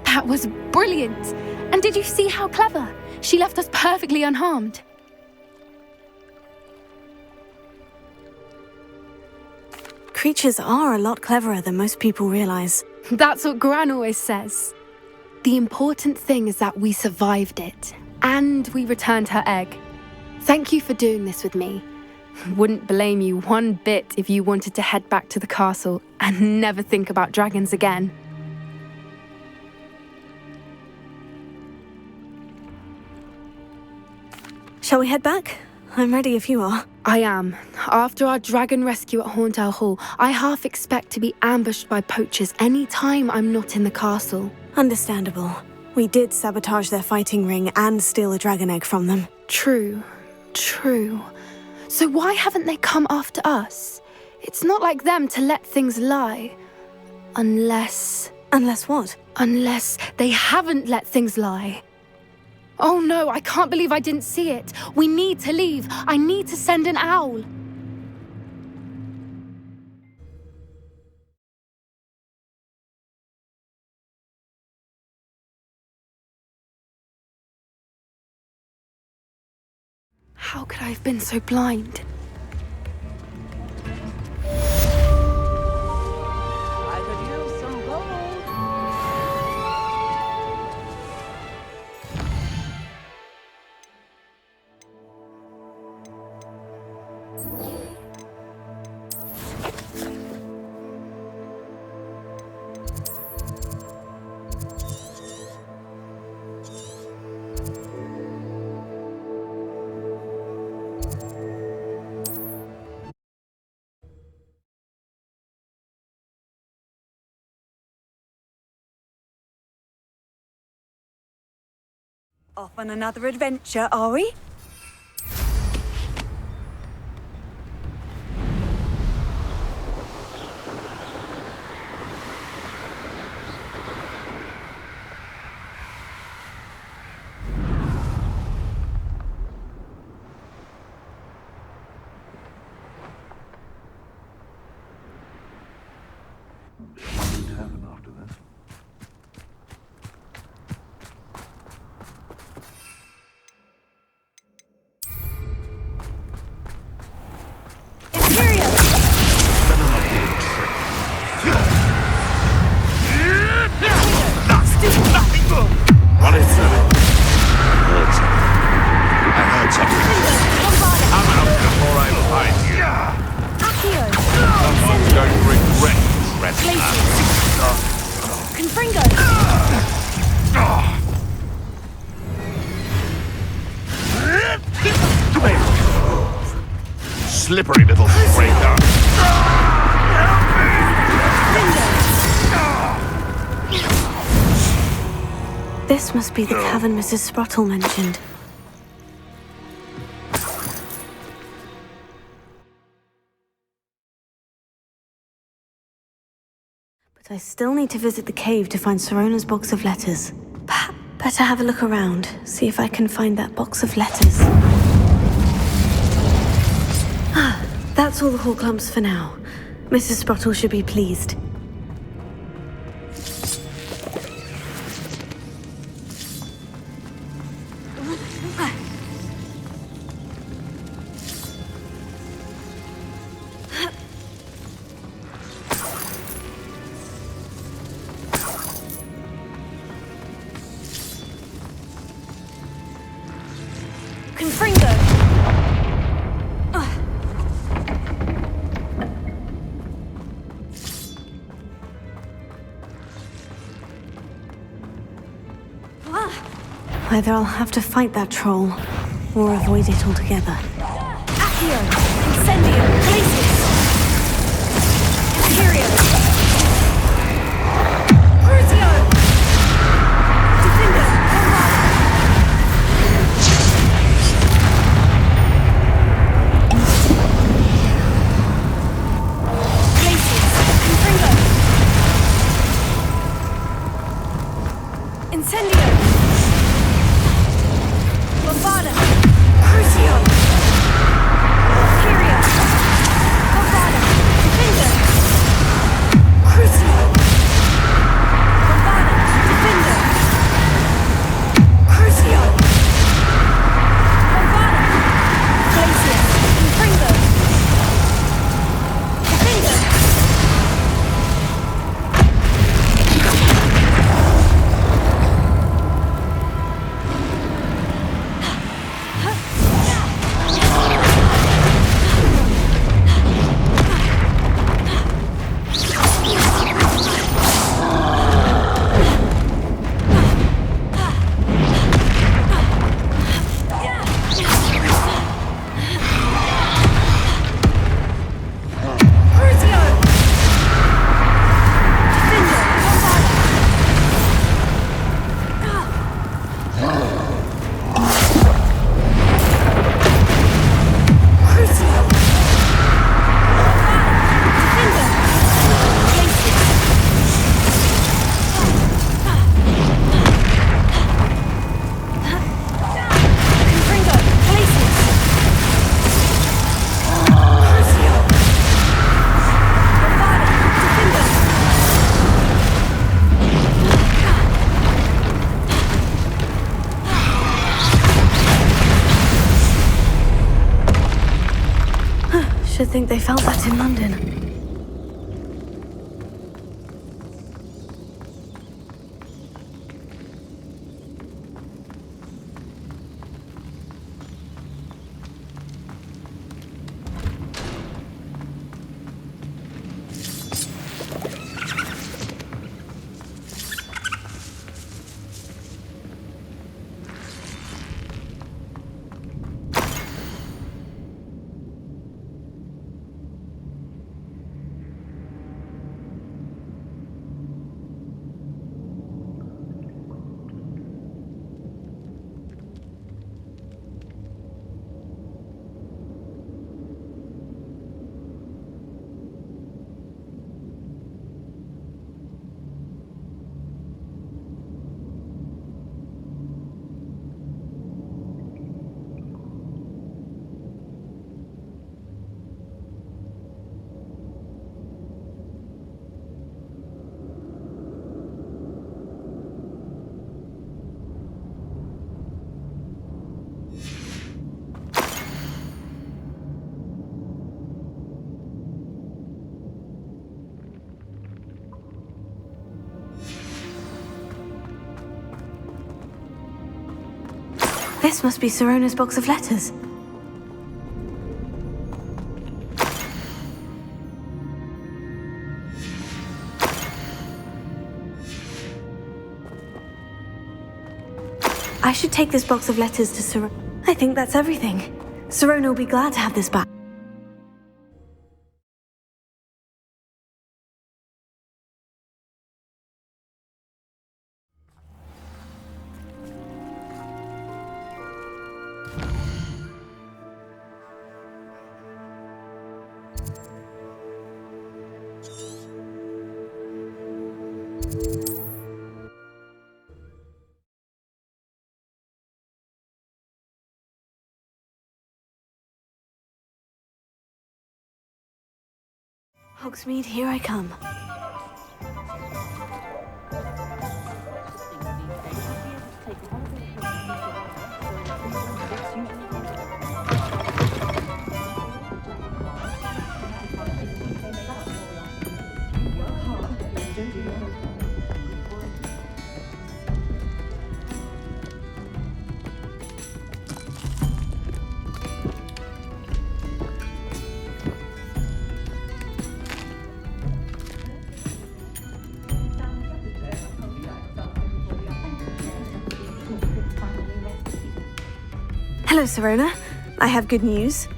That was brilliant! And did you see how clever? She left us perfectly unharmed. Creatures are a lot cleverer than most people realize. That's what Gran always says. The important thing is that we survived it, and we returned her egg. Thank you for doing this with me. Wouldn't blame you one bit if you wanted to head back to the castle and never think about dragons again. Shall we head back? I'm ready if you are. I am. After our dragon rescue at Horndale Hall, I half expect to be ambushed by poachers any time I'm not in the castle. Understandable. We did sabotage their fighting ring and steal a dragon egg from them. True. So why haven't they come after us? It's not like them to let things lie. Unless what? Unless they haven't let things lie. Oh no, I can't believe I didn't see it. We need to leave. I need to send an owl. How could I have been so blind? I could use some gold. Off on another adventure, are we? Slippery little breaker. This must be the cavern Mrs. Sprottle mentioned. But I still need to visit the cave to find Sirona's box of letters. Better have a look around, see if I can find that box of letters. Ah, that's all the hall clumps for now. Mrs. Sprottle should be pleased. Either I'll have to fight that troll, or avoid it altogether. Accio! Incendio! Glacius! Imperio! Crucio! Defender! Glacius! Confringo! Incendio! Bombada! Crucio! Imperio! Bombada! Defender! Crucio! Bombada! Defender! Crucio! Bombada! Glacius! Confringo! Defender! Crucio! Defender! Bombada! Crucio! Defender! Glacius! Confringo! Glacius! Crucio! Bombada! Defender! Should think they felt that in London. This must be Sirona's box of letters. I should take this box of letters to Sirona. I think that's everything. Sirona will be glad to have this back. Hogsmeade, here I come. Hello, Serona. I have good news.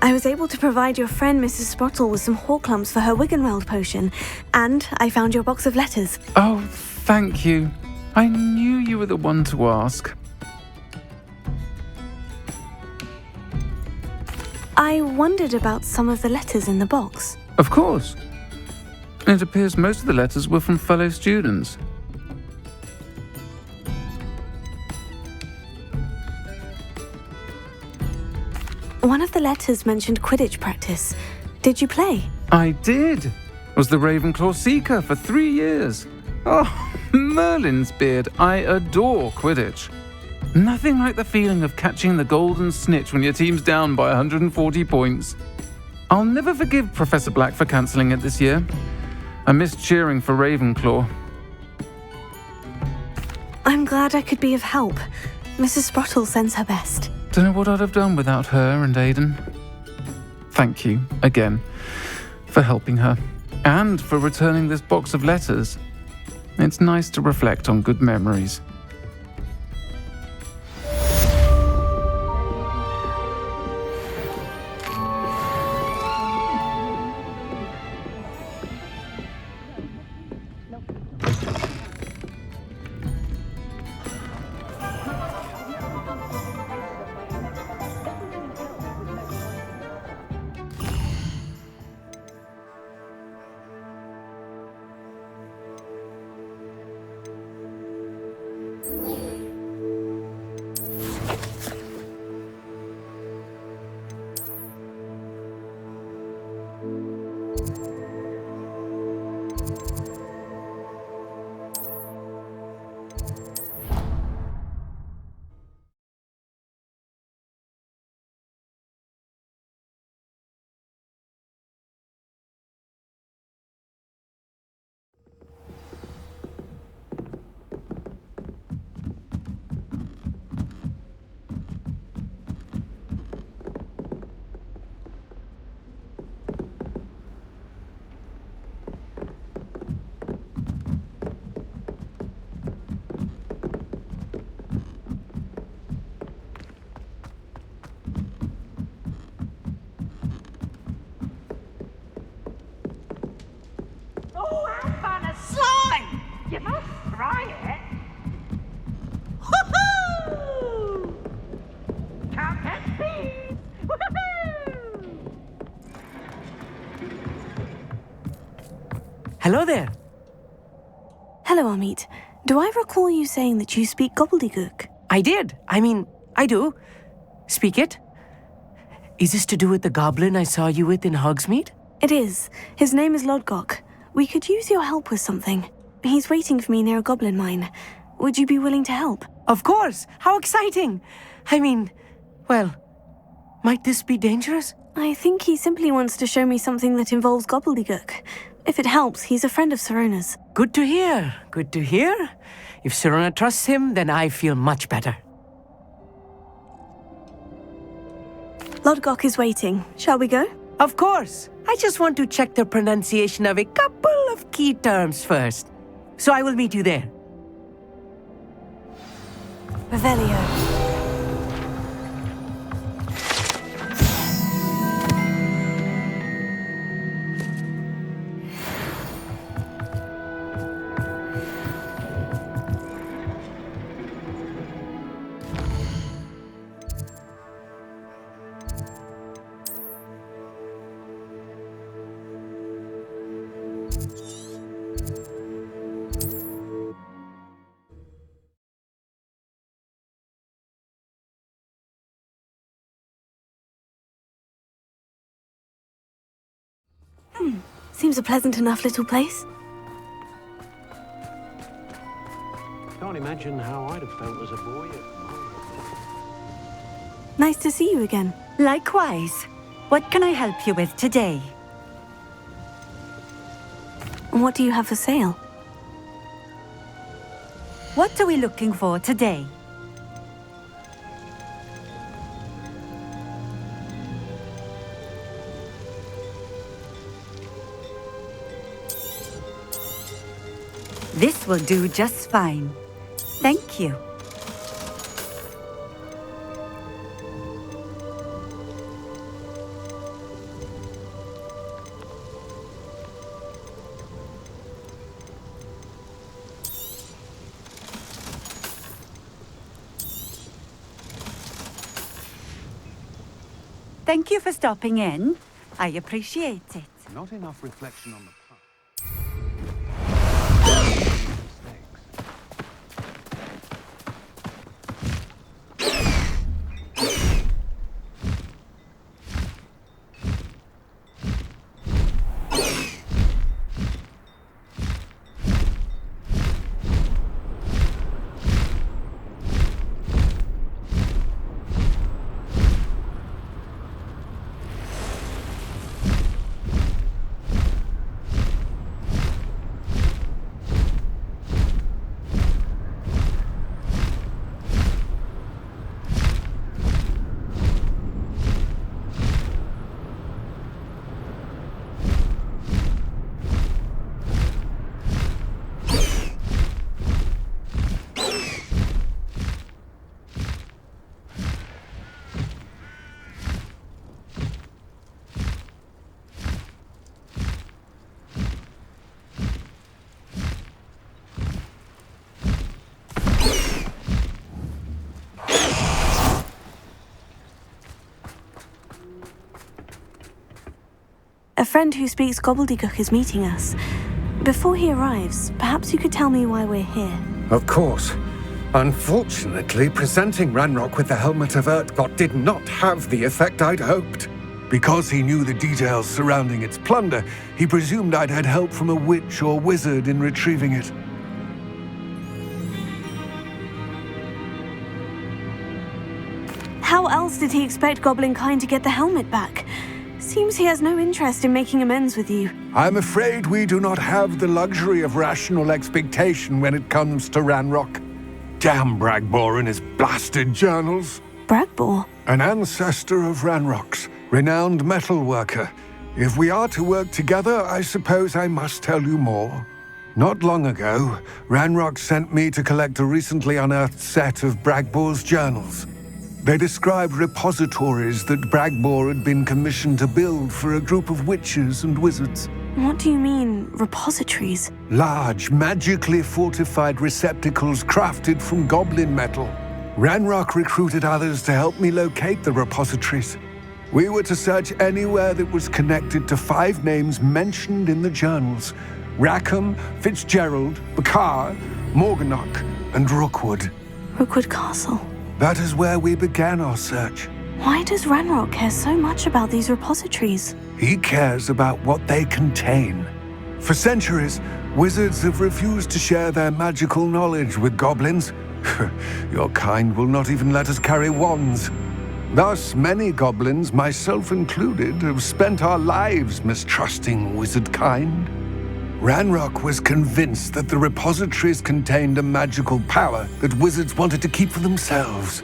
I was able to provide your friend Mrs. Sprottle with some Horklumps for her Wiggenweld potion, and I found your box of letters. Oh, thank you. I knew you were the one to ask. I wondered about some of the letters in the box. Of course. It appears most of the letters were from fellow students. One of the letters mentioned Quidditch practice. Did you play? I did. Was the Ravenclaw Seeker for 3 years. Oh, Merlin's beard. I adore Quidditch. Nothing like the feeling of catching the golden snitch when your team's down by 140 points. I'll never forgive Professor Black for cancelling it this year. I missed cheering for Ravenclaw. I'm glad I could be of help. Mrs. Sprottle sends her best. Don't know what I'd have done without her and Aidan. Thank you, again, for helping her, and for returning this box of letters. It's nice to reflect on good memories. Oh, I found a slime! You must try it. Woohoo! Count and speed! Woohoo! Hello there. Hello, Amit. Do I recall you saying that you speak gobbledygook? I did. I do. Speak it. Is this to do with the goblin I saw you with in Hogsmeade? It is. His name is Lodgok. We could use your help with something. He's waiting for me near a goblin mine. Would you be willing to help? Of course. How exciting. Well, might this be dangerous? I think he simply wants to show me something that involves gobbledygook. If it helps, he's a friend of Serona's. Good to hear. Good to hear. If Serona trusts him, then I feel much better. Lodgok is waiting. Shall we go? Of course. I just want to check the pronunciation of a couple of key terms first. So I will meet you there. Revelio. Seems a pleasant enough little place. Can't imagine how I'd have felt as a boy. Nice to see you again. Likewise. What can I help you with today? And what do you have for sale? What are we looking for today? This will do just fine. Thank you. Thank you for stopping in. I appreciate it. Not enough reflection on the past. A friend who speaks gobbledygook is meeting us. Before he arrives, perhaps you could tell me why we're here. Of course. Unfortunately, presenting Ranrock with the Helmet of Urtkot did not have the effect I'd hoped. Because he knew the details surrounding its plunder, he presumed I'd had help from a witch or wizard in retrieving it. How else did he expect Goblinkind to get the helmet back? Seems he has no interest in making amends with you. I'm afraid we do not have the luxury of rational expectation when it comes to Ranrock. Damn Bragbor and his blasted journals. Bragbor? An ancestor of Ranrock's, renowned metal worker. If we are to work together, I suppose I must tell you more. Not long ago, Ranrock sent me to collect a recently unearthed set of Bragbor's journals. They described repositories that Bragbor had been commissioned to build for a group of witches and wizards. What do you mean, repositories? Large, magically fortified receptacles crafted from goblin metal. Ranrock recruited others to help me locate the repositories. We were to search anywhere that was connected to 5 names mentioned in the journals: Rackham, Fitzgerald, Bakar, Morganach, and Rookwood. Rookwood Castle. That is where we began our search. Why does Ranrock care so much about these repositories? He cares about what they contain. For centuries, wizards have refused to share their magical knowledge with goblins. Your kind will not even let us carry wands. Thus, many goblins, myself included, have spent our lives mistrusting wizard kind. Ranrock was convinced that the repositories contained a magical power that wizards wanted to keep for themselves.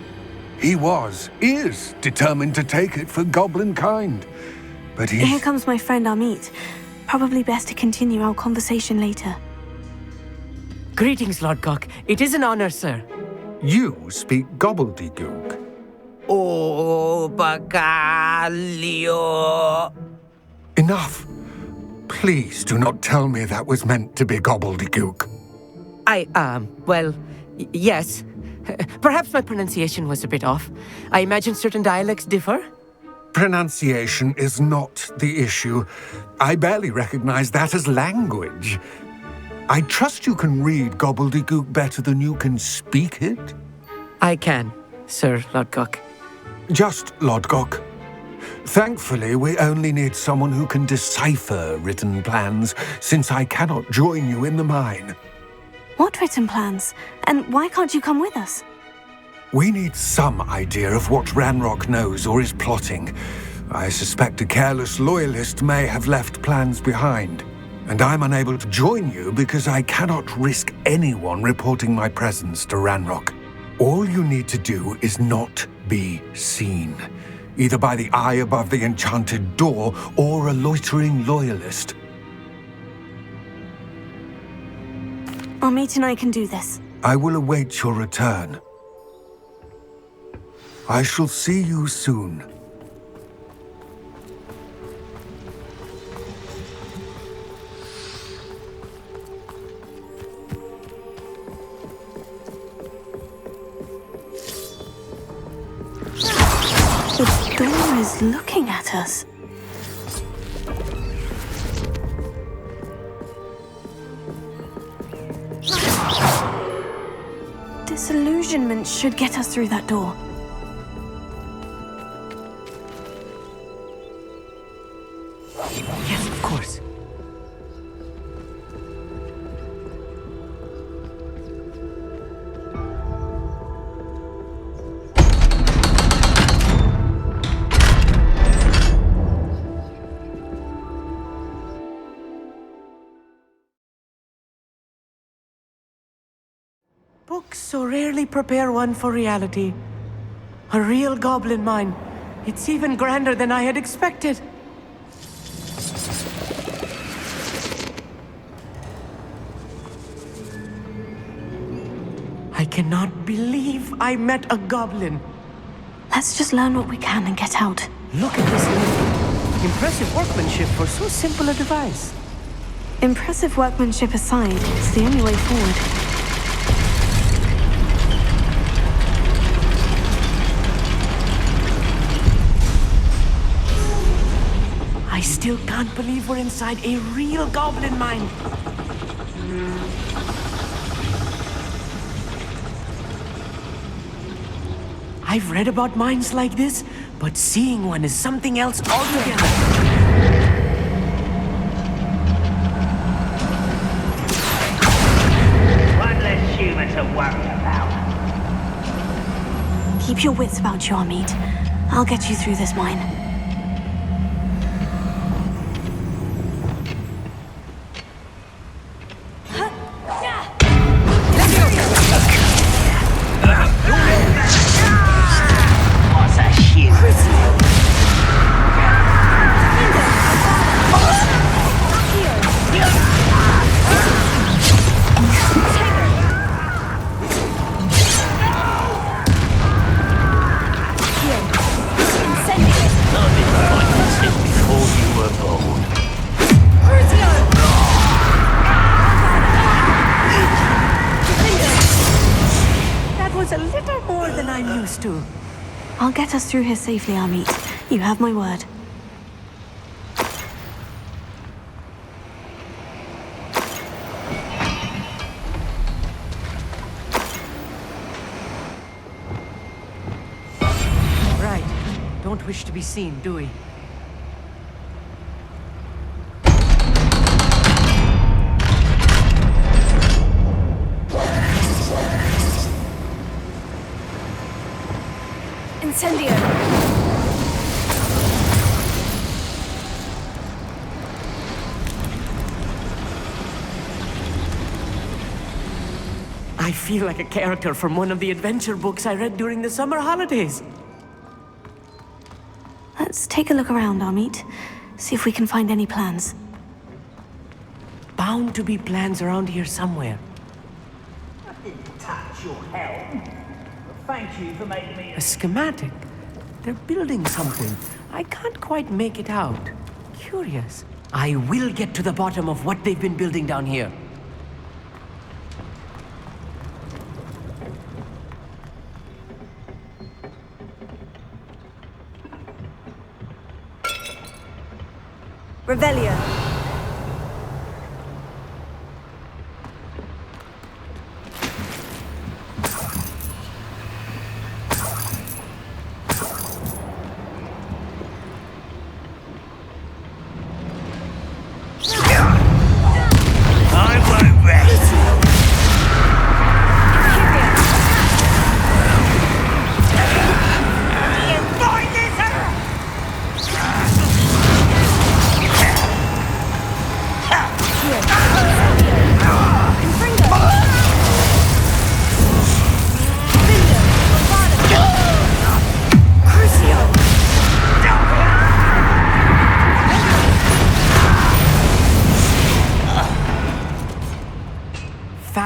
He is determined to take it for goblin kind. But Here comes my friend Amit. Probably best to continue our conversation later. Greetings, Lord Gok. It is an honor, sir. You speak gobbledygook. Oh, Bacalio. Enough. Please do not tell me that was meant to be gobbledygook. Yes. Perhaps my pronunciation was a bit off. I imagine certain dialects differ. Pronunciation is not the issue. I barely recognize that as language. I trust you can read gobbledygook better than you can speak it? I can, Sir Lord Gok. Just Lord Gok. Thankfully, we only need someone who can decipher written plans, since I cannot join you in the mine. What written plans? And why can't you come with us? We need some idea of what Ranrock knows or is plotting. I suspect a careless loyalist may have left plans behind. And I'm unable to join you because I cannot risk anyone reporting my presence to Ranrock. All you need to do is not be seen, either by the eye above the enchanted door or a loitering loyalist. Amit and I can do this. I will await your return. I shall see you soon. The door is looking at us. Disillusionment should get us through that door. Yes, of course. Books so rarely prepare one for reality. A real goblin mine. It's even grander than I had expected. I cannot believe I met a goblin. Let's just learn what we can and get out. Look at this lid. Impressive workmanship for so simple a device. Impressive workmanship aside, it's the only way forward. I still can't believe we're inside a real goblin mine. I've read about mines like this, but seeing one is something else altogether. One less human to worry about. Keep your wits about you, Amit. I'll get you through this mine. What's a human? That was a little more than I'm used to. I'll get us through here safely, Amit. You have my word. Right. Don't wish to be seen, do we? Incendio! I feel like a character from one of the adventure books I read during the summer holidays. Let's take a look around, Amit. See if we can find any plans. Bound to be plans around here somewhere. I didn't touch your helm. Thank you for making me... A schematic. They're building something. I can't quite make it out. Curious. I will get to the bottom of what they've been building down here. Revelio.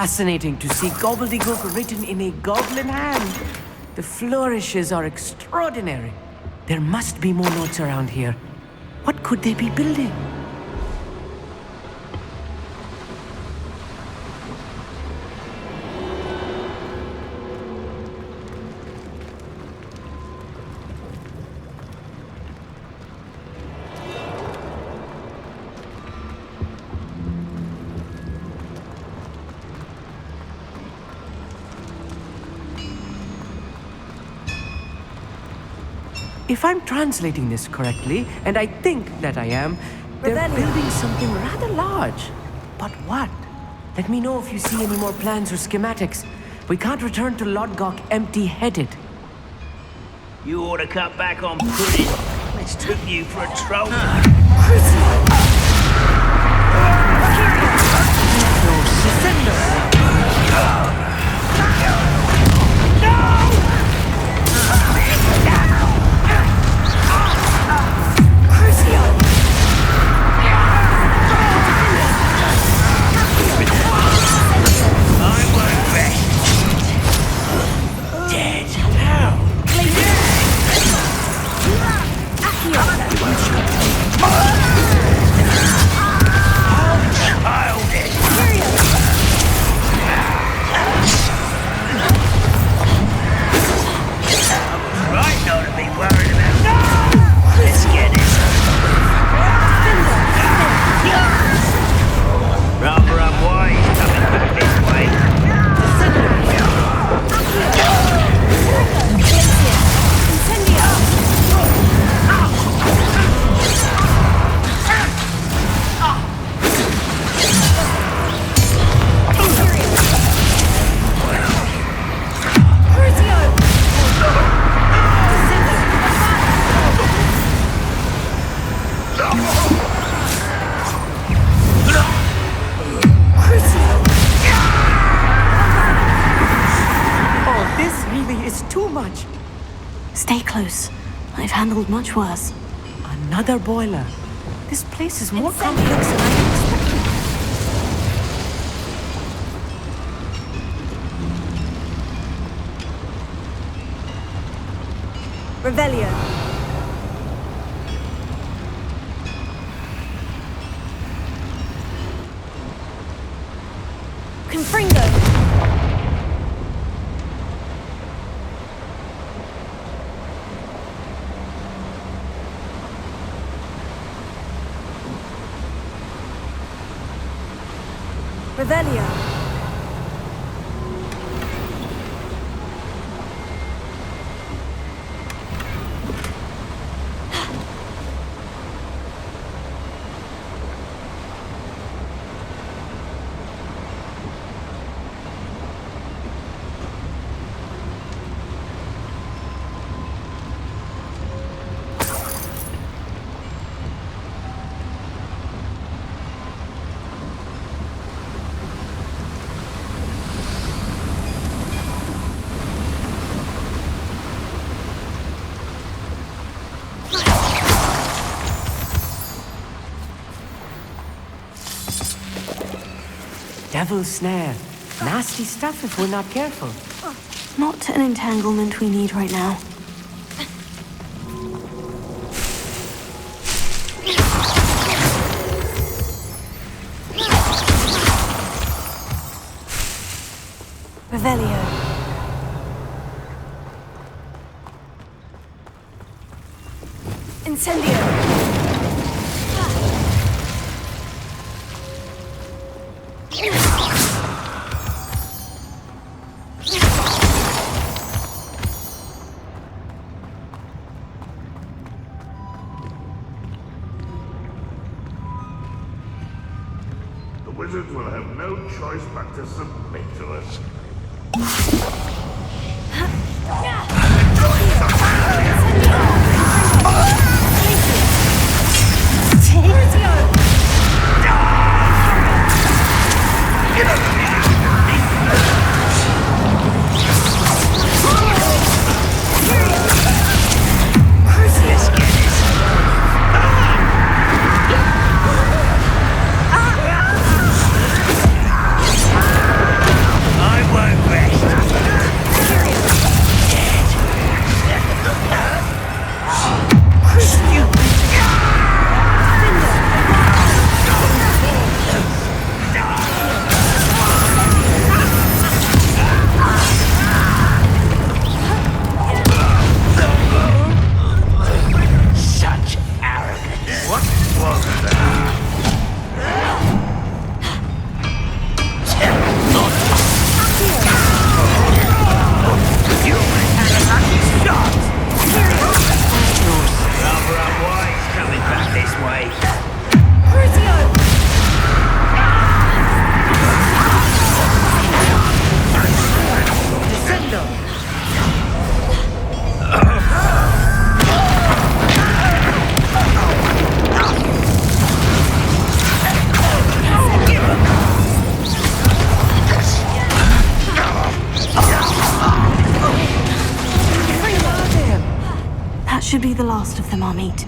fascinating to see gobbledygook written in a goblin hand. The flourishes are extraordinary. There must be more notes around here. What could they be building? If I'm translating this correctly, and I think that I am, they're building something rather large. But what? Let me know if you see any more plans or schematics. We can't return to Lodgok empty-headed. You ought to cut back on pudding. Mistook you for a troll. Stay close. I've handled much worse. Another boiler. This place is more complex than I expected. Revelio. Confringo. Revelio. Devil's snare. Nasty stuff if we're not careful. Not an entanglement we need right now. Revelio. Incendio. Wizards will have no choice but to submit to us. last of them, Amit.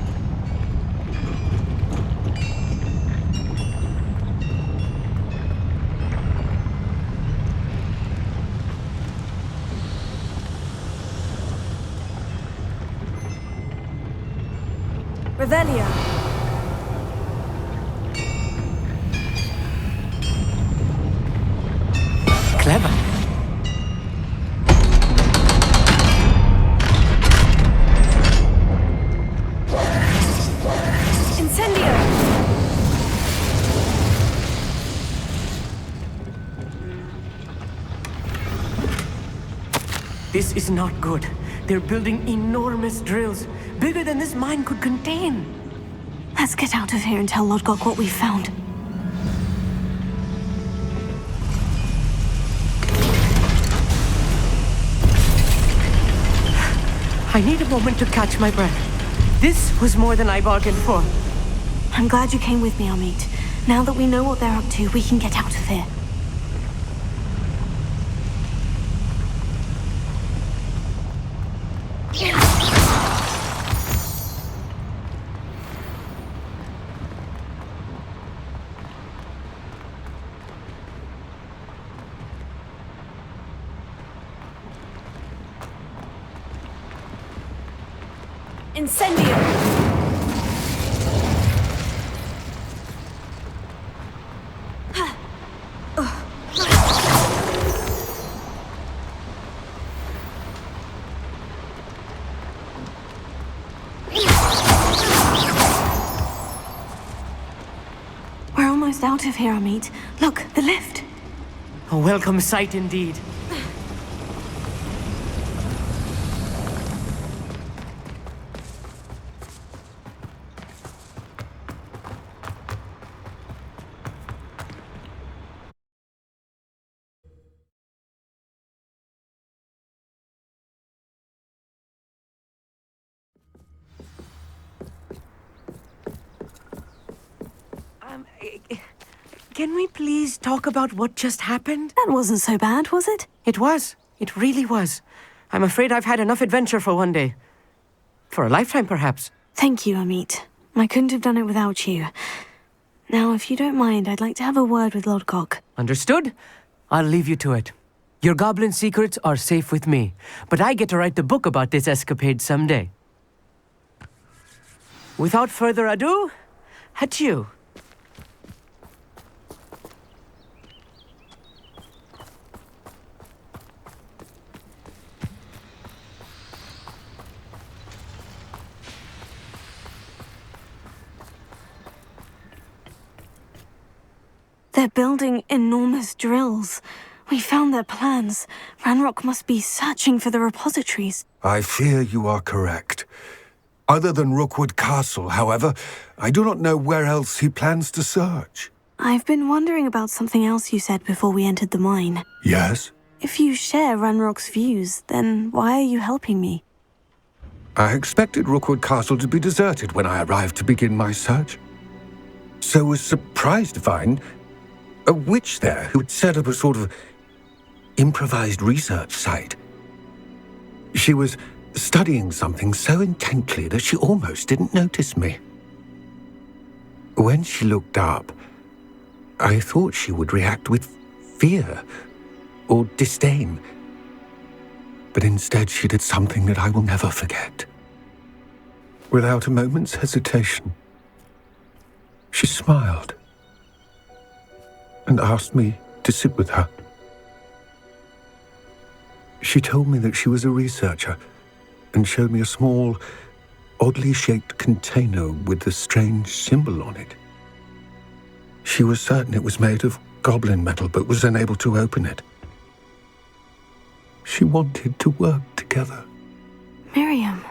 Revelia. Clever. Incendio. This is not good. They're building enormous drills, bigger than this mine could contain. Let's get out of here and tell Lodgok what we found. I need a moment to catch my breath. This was more than I bargained for. I'm glad you came with me, Amit. Now that we know what they're up to, we can get out of here. Incendio! We're almost out of here, Amit. Look, the lift. A welcome sight indeed. Can we please talk about what just happened? That wasn't so bad, was it? It was. It really was. I'm afraid I've had enough adventure for one day. For a lifetime, perhaps. Thank you, Amit. I couldn't have done it without you. Now, if you don't mind, I'd like to have a word with Lodgok. Understood? I'll leave you to it. Your goblin secrets are safe with me, but I get to write the book about this escapade someday. Without further ado, adieu. They're building enormous drills. We found their plans. Ranrock must be searching for the repositories. I fear you are correct. Other than Rookwood Castle, however, I do not know where else he plans to search. I've been wondering about something else you said before we entered the mine. Yes? If you share Ranrock's views, then why are you helping me? I expected Rookwood Castle to be deserted when I arrived to begin my search. So was surprised to find a witch there who had set up a sort of improvised research site. She was studying something so intently that she almost didn't notice me. When she looked up, I thought she would react with fear or disdain. But instead she did something that I will never forget. Without a moment's hesitation, she smiled and asked me to sit with her. She told me that she was a researcher and showed me a small, oddly shaped container with a strange symbol on it. She was certain it was made of goblin metal, but was unable to open it. She wanted to work together. Miriam.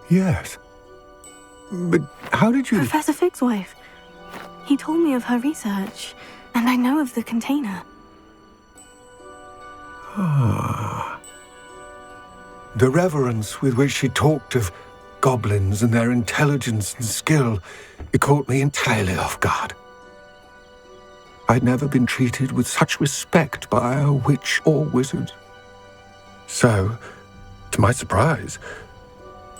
Yes. But how did you... Professor Fig's wife. He told me of her research, and I know of the container. Ah. The reverence with which she talked of goblins and their intelligence and skill, it caught me entirely off guard. I'd never been treated with such respect by a witch or wizard. So, to my surprise,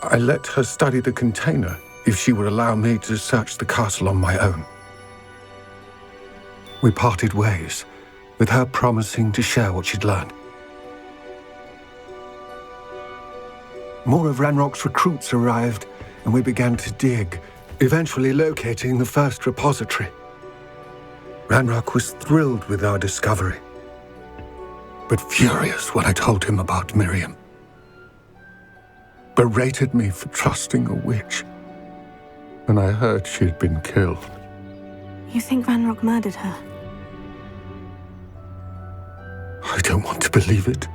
I let her study the container if she would allow me to search the castle on my own. We parted ways, with her promising to share what she'd learned. More of Ranrock's recruits arrived, and we began to dig, eventually locating the first repository. Ranrock was thrilled with our discovery, but furious when I told him about Miriam. Berated me for trusting a witch, and I heard she had been killed. You think Ranrock murdered her? I don't want to believe it,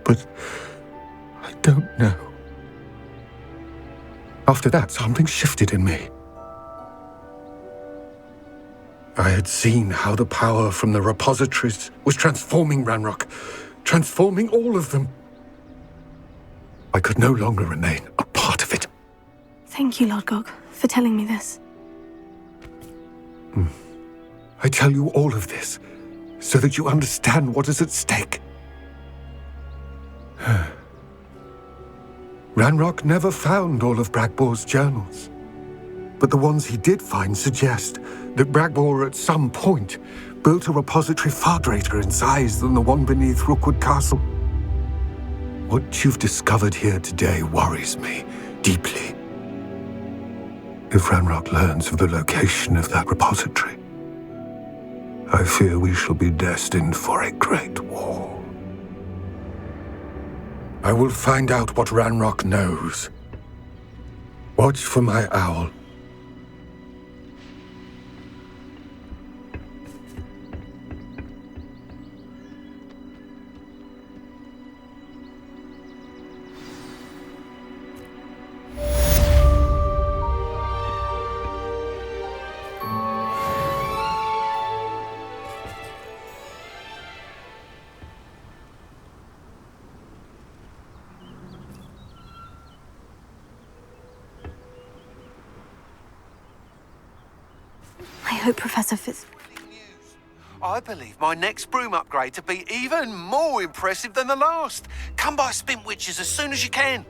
but I don't know. After that, something shifted in me. I had seen how the power from the repositories was transforming Ranrock, transforming all of them. I could no longer remain a part of it. Thank you, Lord Gog, for telling me this. I tell you all of this so that you understand what is at stake. Ranrock never found all of Bragbor's journals, but the ones he did find suggest that Bragbor at some point built a repository far greater in size than the one beneath Rookwood Castle. What you've discovered here today worries me deeply. If Ranrock learns of the location of that repository, I fear we shall be destined for a great war. I will find out what Ranrock knows. Watch for my owl. I hope Professor Fitz... I believe my next broom upgrade to be even more impressive than the last. Come by Spintwitches as soon as you can.